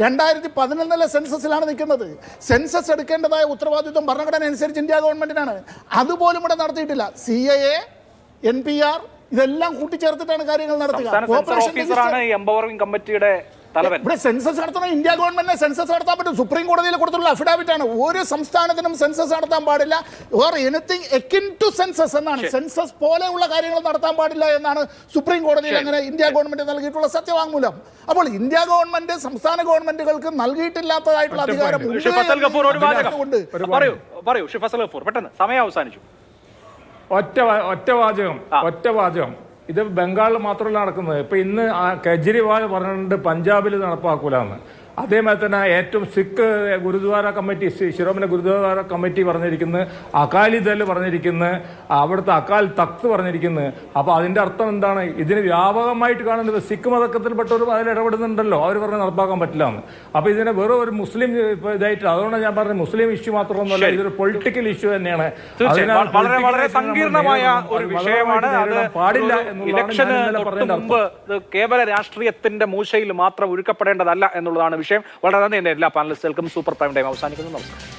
2011 സെൻസസിലാണ് നിൽക്കുന്നത്. സെൻസസ് എടുക്കേണ്ടതായ ഉത്തരവാദിത്വം ഭരണഘടന അനുസരിച്ച് ഇന്ത്യ ഗവൺമെന്റിനാണ്. അതുപോലും ഇവിടെ നടത്തിയിട്ടില്ല. CAA, NPR ഇതെല്ലാം കൂട്ടിച്ചേർത്തിട്ടാണ് കാര്യങ്ങൾ നടത്തുക. ഇവിടെ സെൻസസ് നടത്തണം. ഇന്ത്യ ഗവൺമെന്റിനെ സെൻസസ് നടത്താൻ പറ്റും. സുപ്രീം കോടതിയിൽ കൊടുത്തുള്ള അഫിഡാവിറ്റ് ആണ്. ഒരു സംസ്ഥാനത്തിനും സെൻസസ് നടത്താൻ പാടില്ല. Or anything akin to census എന്നാണ്. സെൻസസ് പോലെയുള്ള കാര്യങ്ങൾ നടത്താൻ പാടില്ല എന്നാണ് സുപ്രീം കോടതിയിൽ അങ്ങനെ ഇന്ത്യ ഗവൺമെന്റ് നൽകിയിട്ടുള്ള സത്യവാങ്മൂലം. അപ്പോൾ ഇന്ത്യ ഗവൺമെന്റ് സംസ്ഥാന ഗവൺമെന്റുകൾക്ക് നൽകിയിട്ടില്ലാത്തതായിട്ടുള്ള അധികാരം ഒറ്റ വാചകം. ഇത് ബംഗാളിൽ മാത്രമല്ല നടക്കുന്നത്. ഇപ്പൊ ഇന്ന് കെജ്രിവാൾ പറഞ്ഞിട്ടുണ്ട് പഞ്ചാബിൽ നടപ്പാക്കൂലെന്ന്. അതേമാതിരി തന്നെ ഏറ്റവും സിഖ് ഗുരുദ്വാര കമ്മിറ്റി, ശിരോമണി ഗുരുദ്വാര കമ്മിറ്റി പറഞ്ഞിരിക്കുന്നത്, അകാലിദൾ പറഞ്ഞിരിക്കുന്നത്, അവിടുത്തെ അകാൽ തഖ്ത് പറഞ്ഞിരിക്കുന്നത്. അപ്പോൾ അതിന്റെ അർത്ഥം എന്താണ്? ഇതിന് വ്യാപകമായിട്ട് കാണുന്നത് സിഖ് മതത്തിൽപ്പെട്ടവരും അതിൽ ഇടപെടുന്നുണ്ടല്ലോ, അവർ പറഞ്ഞ് നടപ്പാക്കാൻ പറ്റില്ല എന്ന്. അപ്പോൾ ഇതിനെ വെറും ഒരു മുസ്ലിം ഇതായിട്ട്, അതുകൊണ്ട് ഞാൻ പറഞ്ഞത് മുസ്ലിം ഇഷ്യൂ മാത്രമൊന്നുമല്ല, ഇതൊരു പൊളിറ്റിക്കൽ ഇഷ്യൂ തന്നെയാണ്. വളരെ സങ്കീർണമായ ഒരു വിഷയമാണ്. പാടില്ല ഇലക്ഷന് മുമ്പ് കേവല രാഷ്ട്രീയത്തിന്റെ മൂശയിൽ മാത്രം ഒഴുക്കപ്പെടേണ്ടതല്ല എന്നുള്ളതാണ് വിഷയം. വളരെ നന്ദി. എല്ലാ പാനലിസ്റ്റുകൾക്കും സൂപ്പർ പ്രൈം ടൈം അവസാനിക്കുന്നു. നമസ്കാരം.